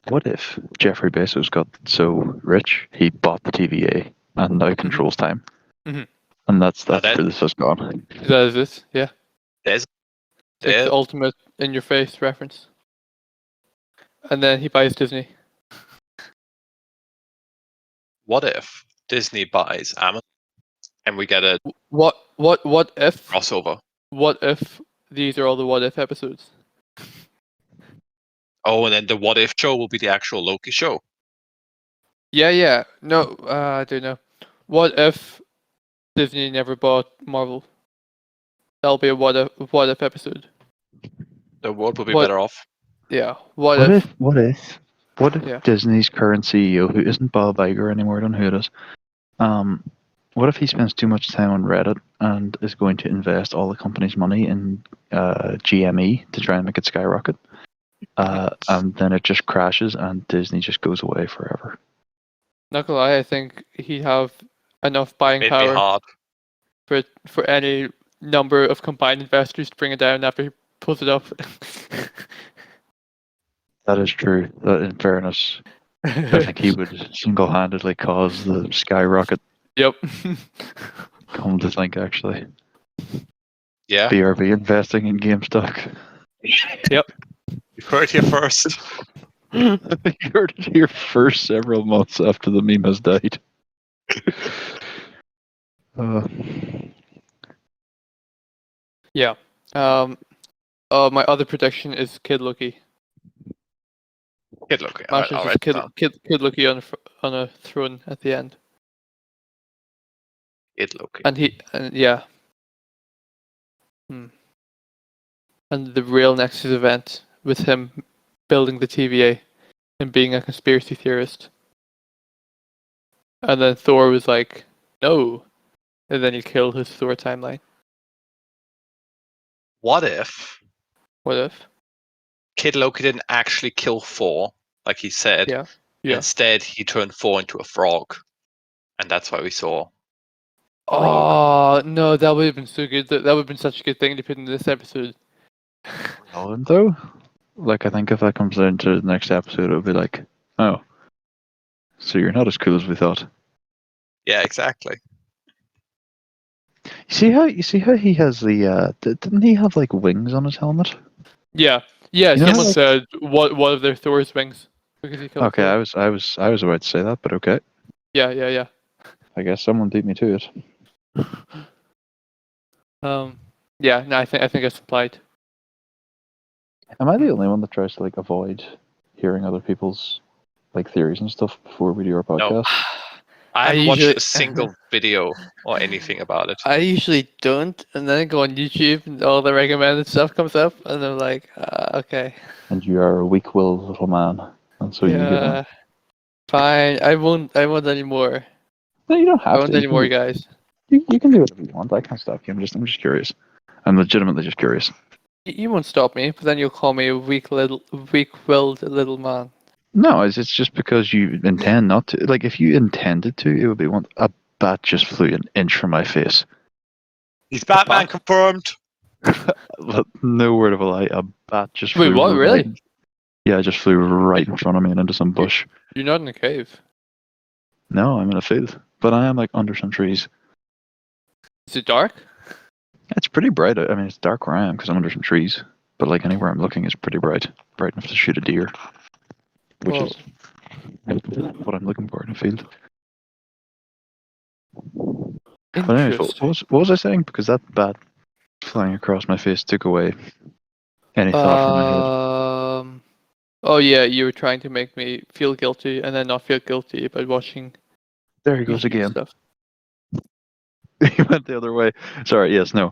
what if Jeffrey Bezos got so rich he bought the TVA and now controls time? Mhm. And that's that- where this has gone. That is this, yeah. There's It's there. the ultimate in your face reference. And then he buys Disney. What if Disney buys Amazon and we get a What if crossover? what if these are all the what if episodes? Oh, and then the What If show will be the actual Loki show. Yeah. No, I don't know. What if Disney never bought Marvel? That'll be a what if episode. The world will be What- better off. Yeah. What What if if Yeah. Disney's current CEO, who isn't Bob Iger anymore, I don't know who it is, what if he spends too much time on Reddit and is going to invest all the company's money in GME to try and make it skyrocket? And then it just crashes and Disney just goes away forever. Not gonna lie, I think he'd have enough buying Made me power hard. for any number of combined investors to bring it down after he pulls it up. That is true. In fairness, I think he would single-handedly cause the skyrocket. Yep. Come to think, actually, Yeah, BRB investing in GameStop. you heard it here first. You heard it here first several months after the meme has died. Yeah. My other prediction is Kid Loki. Kid Loki. Mash is All just right. Kid Loki on a throne at the end, Kid Loki. and yeah. And the real Nexus event with him building the TVA and being a conspiracy theorist. And then Thor was like, no. And then he killed his Thor timeline. What if What if? Kid Loki didn't actually kill Thor, like he said? Yeah. Instead, he turned Thor into a frog, and that's why we saw. Oh, no, that would have been so good. That would have been such a good thing to put in this episode. Relevant though. Like I think if that comes down to the next episode, it'll be like, oh, so you're not as cool as we thought. Yeah, exactly. You see how he has the didn't he have like wings on his helmet? Yeah. You know, Someone like- said what of their Thor's wings because he killed Okay, Thor. I was about to say that, but okay. Yeah. I guess someone beat me to it. Yeah, no, I think it's implied. Am I the only one that tries to like avoid hearing other people's like theories and stuff before we do our podcast? I haven't watched usually- a single video or anything about it. I usually don't, and then I go on YouTube and all the recommended stuff comes up, and I'm like, okay, And you are a weak-willed little man, and so you give yeah, in. fine. I won't anymore. No, you don't I have won't to. anymore, guys. You can do whatever you want. I can't stop you. I'm just curious. I'm legitimately just curious. You won't stop me, but then you'll call me a weak-willed little man. No, it's just because you intend not to. Like, if you intended to, it would be one. A bat just flew an inch from my face. He's Batman Bat? confirmed. But no word of a lie. A bat just flew. Wait, what? right- Really? Yeah, it just flew right in front of me and into some bush. You're not in a cave. No, I'm in a field, but I am like under some trees. Is it dark? It's pretty bright. I mean, it's dark where I am because I'm under some trees. But like anywhere I'm looking is pretty bright. Bright enough to shoot a deer. Which Whoa. is what I'm looking for in a field. But anyways, Interesting. what was I saying? Because that bat flying across my face took away any thought from my head. Oh yeah, you were trying to make me feel guilty and then not feel guilty about watching There he goes YouTube again. stuff. He went the other way. Sorry, yes, no.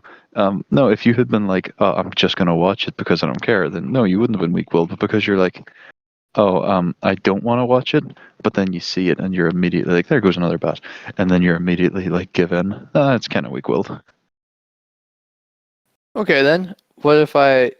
No, if you had been like, oh, I'm just going to watch it because I don't care, then no, you wouldn't have been weak-willed. But because you're like, oh, I don't want to watch it, but then you see it and you're immediately like, there goes another bat. And then you're immediately like, give in. It's kind of weak-willed. Okay then, what if I...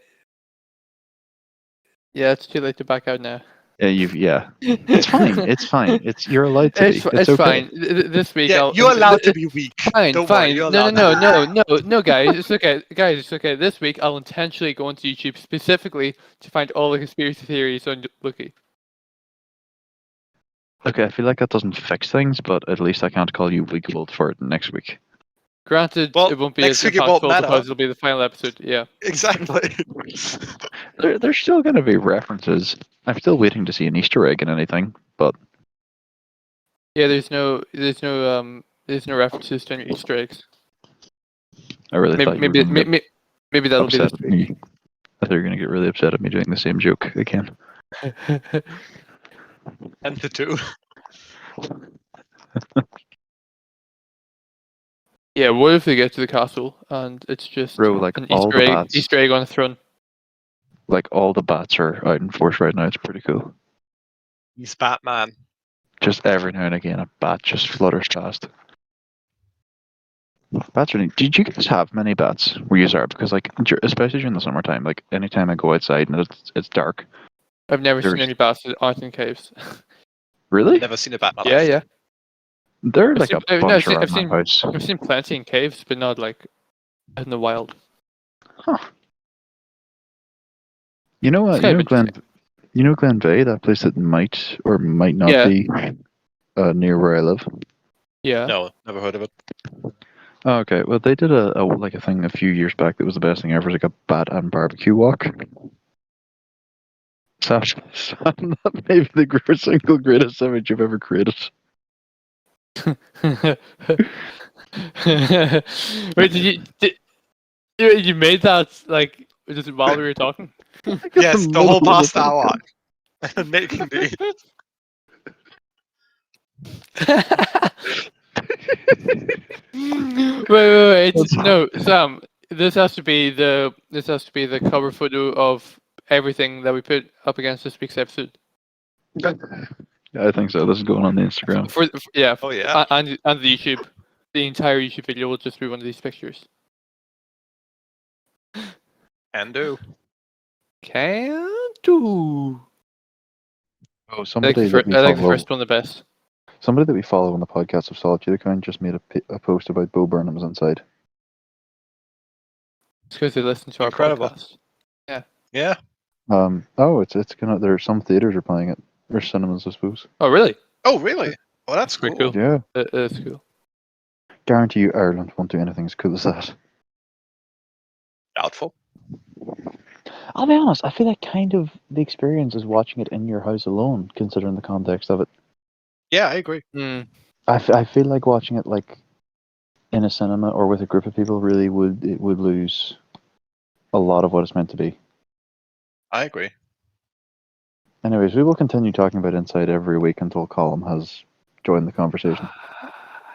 Yeah, it's too late to back out now. Yeah. It's fine. It's fine. You're allowed to be. It's okay. fine. This week Yeah, I'll... you're allowed to be weak. Fine, Don't fine. worry, you're No, allowed. no, guys, it's okay. Guys, it's okay. This week I'll intentionally go onto YouTube specifically to find all the conspiracy theories on Loki. Okay, I feel like that doesn't fix things, but at least I can't call you weak-willed for it next week. Granted, Well, it won't be next as week it won't impactful matter. because it'll be the final episode. Yeah. Exactly. There's still going to be references. I'm still waiting to see an Easter egg in anything, but Yeah, there's no references to any Easter eggs. I really thought you were going to get Maybe that'll be upset this at me. week. I thought you were going to get really upset at me doing the same joke again. And the two. Yeah, what if they get to the castle and it's just Bro, like an all the bats, Easter egg on a throne? like all the bats are out in force right now. It's pretty cool. He's Batman. Just every now and again, a bat just flutters past. Bats are neat. Did you guys have many bats where you are? Because like, especially during the summertime, like anytime I go outside and it's dark. I've never seen There's- any bats out in caves. Really? Never seen a Batman. Yeah, yeah. They're I've like seen- a no, bunch I've around seen- my house. I've seen plenty in caves, but not like in the wild. Huh. You know what? It's kind of You know Glen Veigh, that place that might or might not Yeah. be near where I live. Yeah. No, never heard of it. Oh, okay, well they did a thing a few years back that was the best thing ever. It was like a bat and barbecue walk. So that may be the single greatest image you've ever created. Wait, you made that like just while we were talking? Yes, the whole middle of past the hour. Making the wait. That's- No, Sam. This has to be the cover photo of everything that we put up against this week's episode. Yeah, I think so. This is going on the Instagram. Oh yeah. and the YouTube. The entire YouTube video will just be one of these pictures. Can do. Can do. Oh, I like somebody the, that we I like the follow, first one the best. somebody that we follow on the podcast of Solitude account just made a post about Bo Burnham's inside. It's because they listen to our Incredible. podcast. Yeah. Oh, it's gonna. There some theaters are playing it, or cinemas, I suppose. Oh, really? Oh really? Oh, that's Pretty cool. cool. Yeah, That's cool. guarantee you Ireland won't do anything as cool as that. Doubtful. I'll be honest. I feel like kind of the experience is watching it in your house alone, considering the context of it. Yeah, I agree. I feel like watching it like in a cinema or with a group of people really would lose a lot of what it's meant to be. I agree. Anyways, we will continue talking about Inside every week until Colm has join the conversation.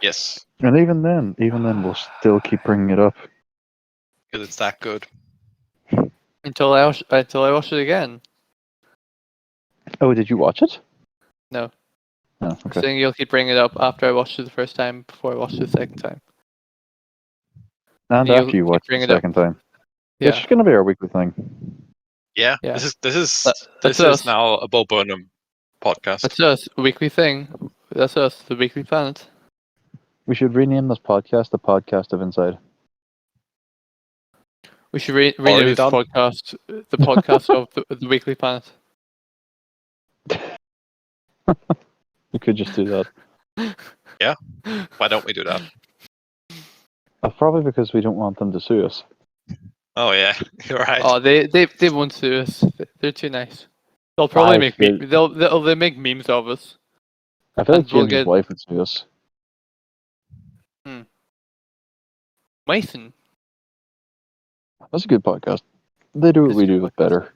Yes, And even then, we'll still keep bringing it up. because it's that good. Until I watch it again. Oh, did you watch it? No. Oh, okay. Saying you'll keep bringing it up after I watched it the first time before I watched it the second time. And You'll after you keep watch it the bringing it up. second time. Yeah. It's just going to be our weekly thing. Yeah, Yeah. this That's is us. now a Bo Burnham podcast. That's us. A weekly thing. That's us. The Weekly Planet. We should rename this podcast the Podcast of Inside. We should rename Already this done. podcast the podcast of the Weekly Planet. We could just do that. Why don't we do that? Probably because we don't want them to sue us. Oh yeah, you're right. Oh, they won't sue us. They're too nice. They'll probably make they'll make memes of us. I feel like And we'll James's get- wife would sue us. Mason. That's a good podcast. They do what It's we a good do, but better.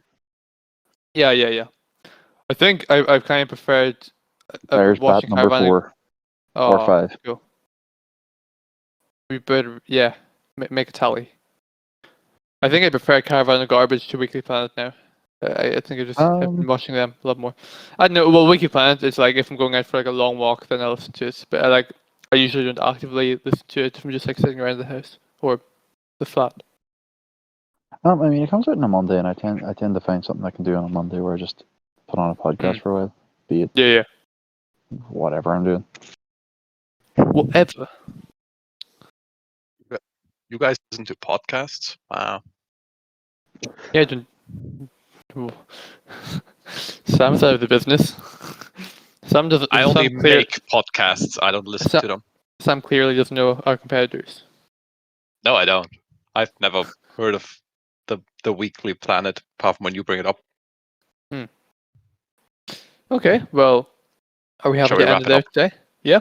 Yeah. I think I've kind of preferred There's bat watching number Caravan. 4 Oh, or 5. cool. We better make a tally. I think I prefer Caravan of Garbage to Weekly Planet now. I think I've been watching them a lot more. I don't know. Well, Weekly Planet is like if I'm going out for like a long walk, then I listen to it. But I usually don't actively listen to it. I'm just like sitting around the house or the flat. I mean, it comes out on a Monday, and I tend to find something I can do on a Monday where I just put on a podcast for a while, be it Yeah. whatever I'm doing. Whatever. You guys listen to podcasts? Wow. Yeah, Sam's out of the business. Sam doesn't. I only Sam make podcasts. I don't listen to them. Sam clearly doesn't know our competitors. No, I don't. I've never heard of the Weekly Planet apart from when you bring it up. Okay, well, are we happy Shall we to wrap end it it there up? today? Yeah,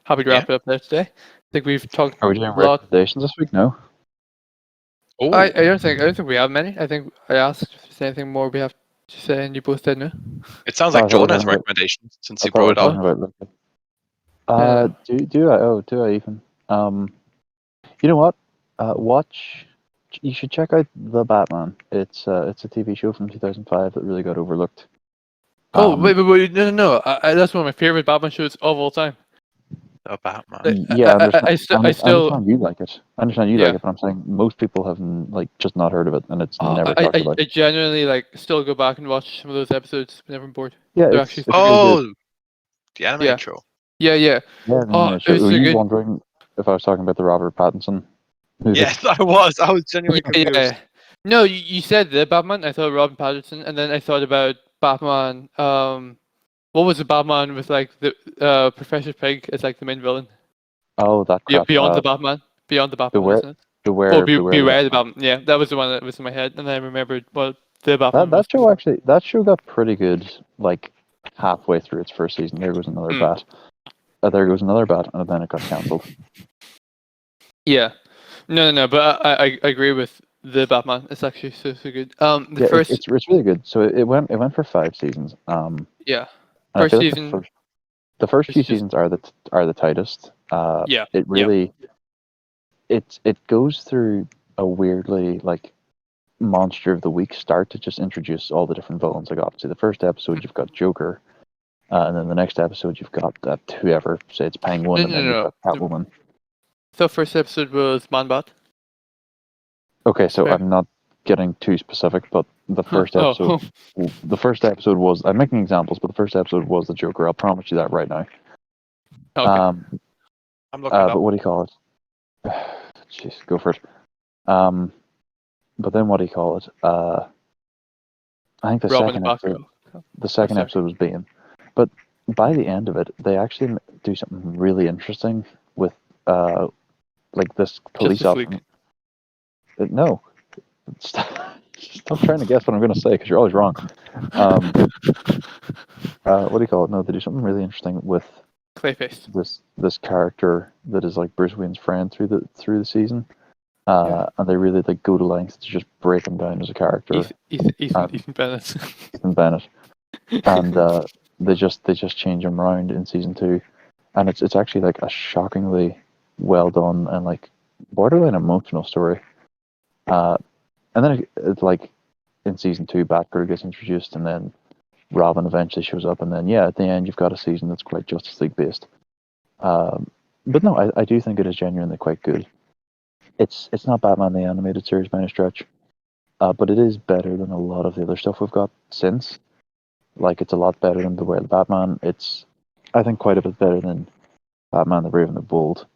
happy to wrap it up there today. I think we've talked Are we a doing lot. recommendations this week? No. Oh, I don't think we have many. I think I asked if there's anything more we have to say, and you both said no. it sounds Oh, I like thought we were John has talking about- recommendations since I he thought we were brought it talking up. about Loki. Do I? Oh, do I even? You know what? Watch. You should check out The Batman. It's a TV show from 2005 that really got overlooked. Oh wait, no! That's one of my favorite Batman shows of all time. The Batman. Yeah, I I still understand you like it. I understand you Yeah. like it, but I'm saying most people have just not heard of it, and it's never talked about. I genuinely still go back and watch some of those episodes whenever I'm bored. Yeah, they're it's actually- really good. Oh, the animated Yeah. show. Yeah. Yeah, Oh, no, so it's were so you good. wondering if I was talking about the Robert Pattinson movie? Yes, I was genuinely confused. Yeah. No, you said the Batman. I thought Robin Pattinson, and then I thought about Batman. What was the Batman with the Professor Pig as the main villain? Oh, that crap. Beyond the Batman. Beyond the Batman, Beware- wasn't it? Beware Beware the the Batman. Yeah, that was the one that was in my head, and then I remembered what the Batman That was. that show got pretty good. Halfway through its first season, there goes another bat. There goes another bat, and then it got cancelled. Yeah. No, but I agree with the Batman. It's actually so good. The first it's really good. So it went for 5 seasons. yeah. And I First feel like season, the first it's few just- seasons are the tightest. Yeah, It really it goes through a weirdly monster of the week start to just introduce all the different villains. Obviously the first episode you've got Joker, and then the next episode you've got whoever, say it's Penguin, and then you've got Catwoman. the first episode was Man-Bat. Okay, so Fair. I'm not getting too specific, but the first Oh. episode, the first episode was. I'm making examples, but the first episode was the Joker. I'll promise you that right now. Okay. I'm looking it But up. what do you call it? Jeez, go for it. But then what do you call it? I think the Robin second and episode. Batgirl. The second sorry. episode was Bane, but by the end of it, they actually do something really interesting with this police Justice League. officer. No, stop trying to guess what I'm going to say because you're always wrong. What do you call it? No, they do something really interesting with Clayface. this character that is Bruce Wayne's friend through the season, and they really go to lengths to just break him down as a character. Ethan Bennett. Ethan Bennett, and they just change him around in season 2, and it's actually like a shockingly well done and like borderline emotional story. And then it's like in season 2, Batgirl gets introduced, and then Robin eventually shows up, and then at the end you've got a season that's quite Justice League based. But no, I do think it is genuinely quite good. It's not Batman the Animated Series by any stretch, but it is better than a lot of the other stuff we've got since. Like, it's a lot better than The Way of the Batman. It's, I think, quite a bit better than Batman the Brave and the Bold.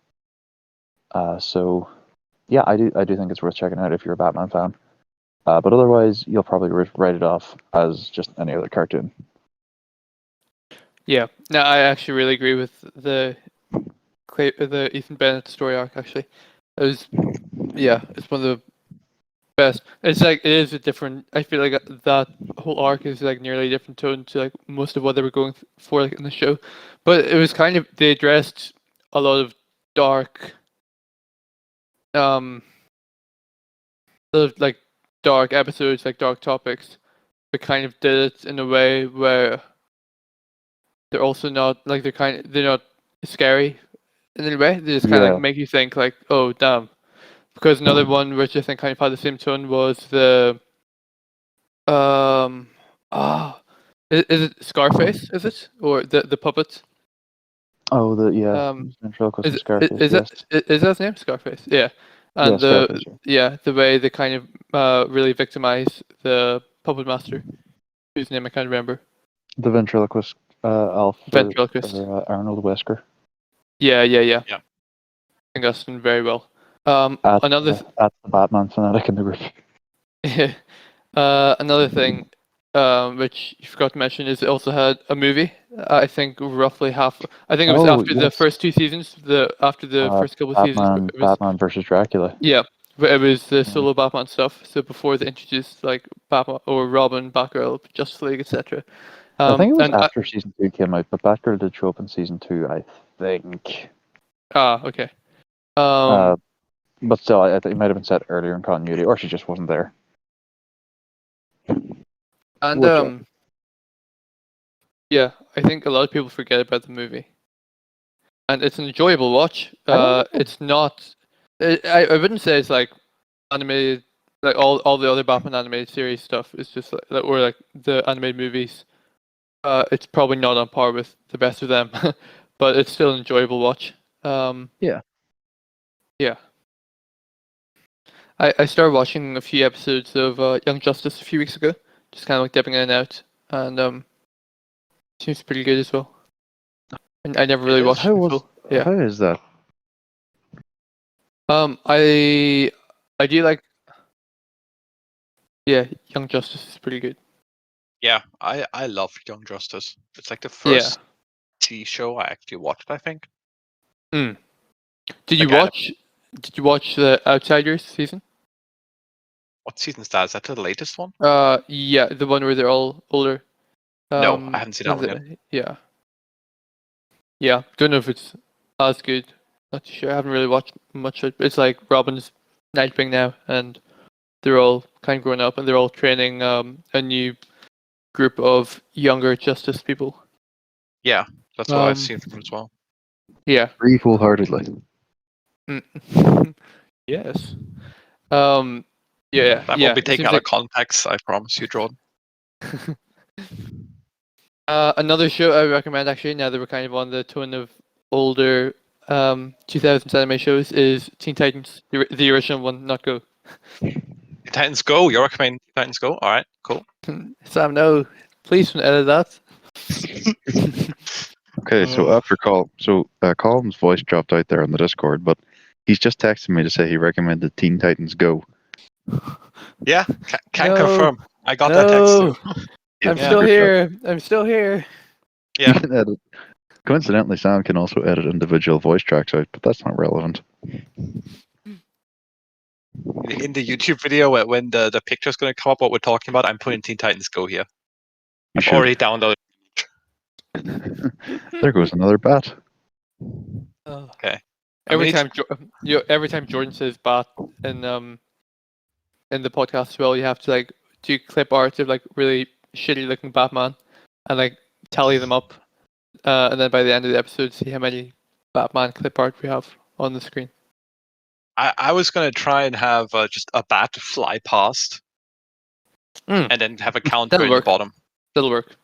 So, yeah, I do think it's worth checking out if you're a Batman fan. But otherwise, you'll probably write it off as just any other cartoon. Yeah, no, I actually really agree with the Ethan Bennett story arc. Actually, it's one of the best. It's like it is a different. I feel like that whole arc is like nearly a different tone to like most of what they were going for like in the show, but it was kind of they addressed a lot of dark, sort of like dark episodes, like dark topics, but kind of did it in a way where they're also not like they're not scary in any way. They just kind of like make you think like, oh damn. Because another one which I think kind of had the same tone was the is it Scarface? Is it or the puppet? Oh, ventriloquist Is Scarface. is that his name? Scarface. Yeah, and Scarface, the way they kind of really victimize the puppet master, whose name I can't remember. The ventriloquist, Ventriloquist. Arnold Wesker. Yeah. I think that's done very well. At the Batman fanatic in the group. Another thing, which you forgot to mention, is it also had a movie. I think roughly half. I think it was after the first 2 seasons. After the first couple of seasons. Batman versus Dracula. Yeah, but it was the solo Batman stuff. So before they introduced like Batman or Robin, Batgirl, Justice League, etc. I think it was after season 2 came out, but Batgirl did show up in season 2, I think. Okay. But still, I think it might have been set earlier in continuity, or she just wasn't there. And yeah, I think a lot of people forget about the movie, and it's an enjoyable watch. It's not. I wouldn't say it's like animated, like all the other Batman animated series stuff. It's just like or like the animated movies. It's probably not on par with the best of them, but it's still an enjoyable watch. Yeah. I started watching a few episodes of Young Justice a few weeks ago, just kind of like dipping in and out, and seems pretty good as well. And I never really watched it before. Yeah. How is that? I do like. Yeah, Young Justice is pretty good. Yeah, I love Young Justice. It's like the first TV show I actually watched, I think. Did you watch the Outsiders season? What season is that? Is that the latest one? Yeah, the one where they're all older. No, I haven't seen that one yet. Yeah. Don't know if it's as good. Not too sure. I haven't really watched much of it. It's like Robin's Nightwing now, and they're all kind of grown up, and they're all training a new group of younger Justice people. Yeah, that's what I've seen from as well. Yeah. Agree wholeheartedly. Yes. Yeah. That won't be taken out of context, I promise you, Jordan. Another show I recommend, actually, now that we're kind of on the tone of older 2000s anime shows, is Teen Titans, the original one, not Go. Teen Titans Go. You're recommending Teen Titans Go? All right, cool. Sam, no, please don't edit that. Okay, so after Colm's voice dropped out there on the Discord, but he's just texted me to say he recommended Teen Titans Go. Yeah, can confirm. I got that text. I'm still here. I'm still here. Yeah. Coincidentally, Sam can also edit individual voice tracks out, but that's not relevant. In the YouTube video, when the picture's going to come up, what we're talking about, I'm putting Teen Titans Go here. I've already downloaded. There goes another bat. Okay. Every time Jordan says bat in the podcast as well, you have to like do clip art of like really shitty looking Batman and like tally them up and then by the end of the episode, see how many Batman clip art we have on the screen. I was gonna try and have just a bat fly past, and then have a counter That'll in work. the bottom. That'll work.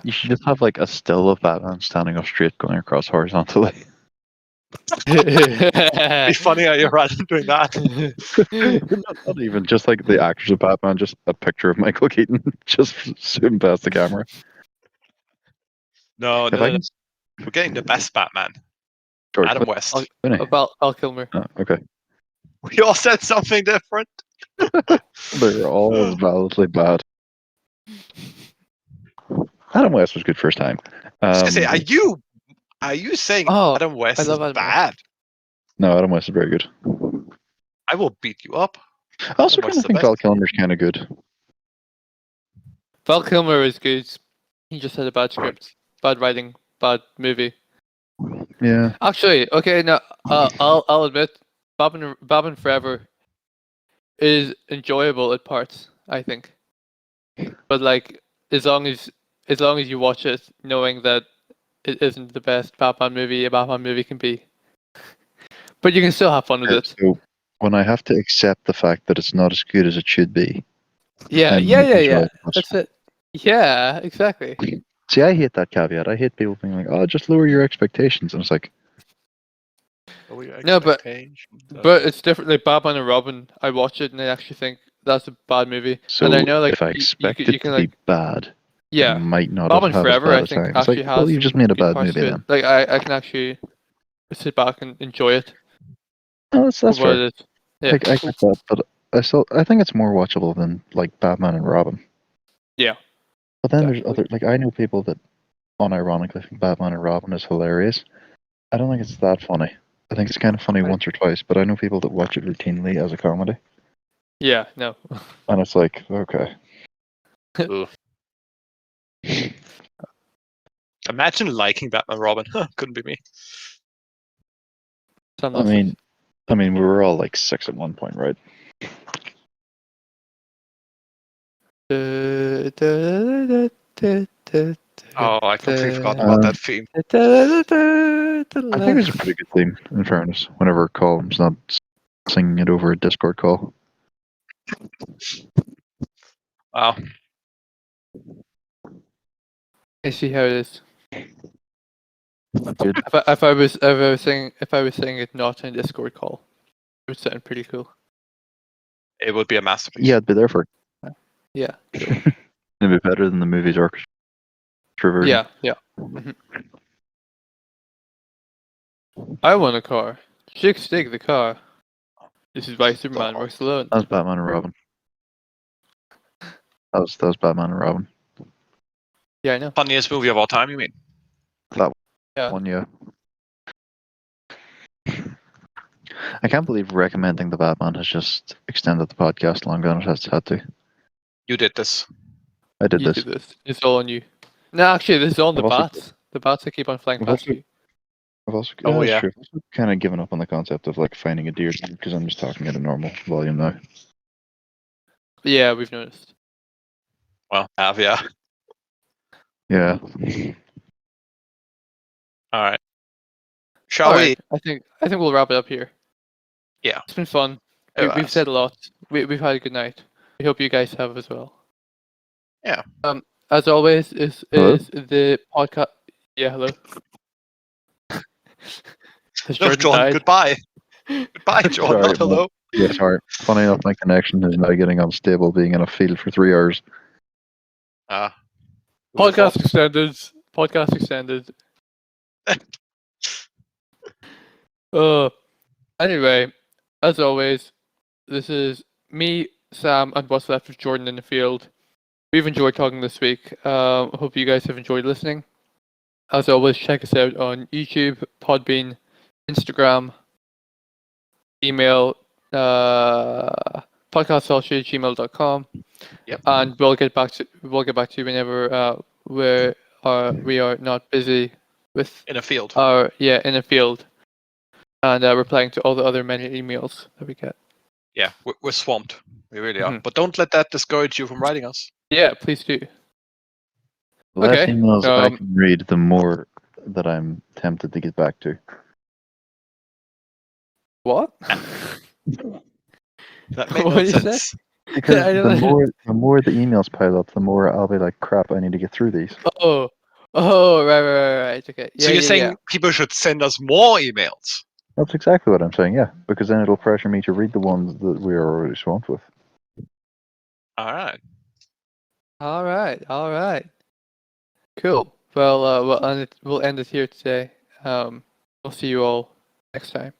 You should just have like a still of Batman standing up straight, going across horizontally. It'd be funny how you're random doing that. Not even just like the actors of Batman, just a picture of Michael Keaton just zoom past the camera. No, If no, I no. can, We're getting the best Batman, George, Adam West. Vinny. Val Kilmer. Oh, okay. We all said something different. They're all validly bad. Adam West was good first time. I was gonna say, are you saying Oh, Adam West I is love Adam bad? No, Adam West is very good. I will beat you up. I also Adam kind West of the think best. Val Kilmer's kind of good. Val Kilmer is good. He just had a bad script, bad writing, bad movie. Yeah. Actually, okay, now I'll admit, Batman Forever is enjoyable at parts, I think. But like, as long as you watch it, knowing that it isn't the best Batman movie a Batman movie can be, but you can still have fun with it. So when I have to accept the fact that it's not as good as it should be, Yeah, and yeah. enjoy it much. That's it. Yeah, exactly. See, I hate that caveat. I hate people being like, "Oh, just lower your expectations," and it's like, No, but it's different. Like Batman and Robin, I watch it and I actually think that's a bad movie. so And I know, like, if I you expect can it to like, be bad, yeah, it might not Batman have as Forever, bad I a think time. It's actually like, has well, you just made a good bad parts movie to it. then. Like I can actually sit back and enjoy it Oh, that's for what fair. it is. Yeah. Like, I get that, but I think it's more watchable than like Batman and Robin. Yeah. But then there's Definitely. other, like, I know people that unironically think Batman and Robin is hilarious. I don't think it's that funny. I think it's kind of funny Right. once or twice, but I know people that watch it routinely as a comedy, Yeah. No. and it's like, okay. Ugh. Imagine liking Batman Robin. Couldn't be me. Some I mean, we were all like 6 at one point, right? Oh, I completely forgot about that theme. I think it's a pretty good theme, in fairness, whenever Colm's not singing it over a Discord call. Wow. I see how it is. Good. If I was saying it not in a Discord call, it would sound pretty cool. It would be a masterpiece. Yeah, I'd be there for it. Yeah. It'd be better than the movie's orchestra version. Yeah. Yeah. Mhm. I want a car. Chicks dig the car. This is why Superman works alone. That was Batman and Robin. That was Batman and Robin. Yeah, I know. Funniest movie of all time, you mean? Yeah. One, yeah. I can't believe recommending the Batman has just extended the podcast longer than it has had to. You did this. I did You this. did this. It's all on you. No, actually, this is on the I've also- bats. The bats that keep on flying I've past also- you. I've also, Oh, that's yeah. true. I've also kind of given up on the concept of like finding a deer because I'm just talking at a normal volume now. Yeah, we've noticed. Well, yeah. Yeah. All right. Shall All we? right, I think we'll wrap it up here. Yeah. It's been fun. It We've was. said a lot. We've had a good night. We hope you guys have as well. Yeah. As always, is Hello? the podcast. Yeah, hello. Has No, Jordan John, died? goodbye. Goodbye, John. Sorry, Not hello. Yeah, sorry. Funny enough, my connection is now getting unstable being in a field for 3 hours. Podcast extended. Podcast extended. Anyway, as always, this is me, Sam, and what's left of Jordan in the field. We've enjoyed talking this week. Hope you guys have enjoyed listening. As always, check us out on YouTube, Podbean, Instagram, email, podcastsolitude@gmail.com. Yep. And we'll get back to you whenever we are not busy with In a field. in a field, and replying to all the other many emails that we get. Yeah, we're swamped. We really are. Mhm. But don't let that discourage you from writing us. Yeah, please do. The less Okay, emails I can read, the more that I'm tempted to get back to. What? That made What no did you say? sense. Because I the don't know. more the emails pile up, the more I'll be like, crap, I need to get through these. Oh, right. Okay. Yeah, So you're yeah, saying people should send us more emails? That's exactly what I'm saying, yeah. Because then it'll pressure me to read the ones that we are already swamped with. All right. All right. Cool. Well, we'll end it here today. We'll see you all next time.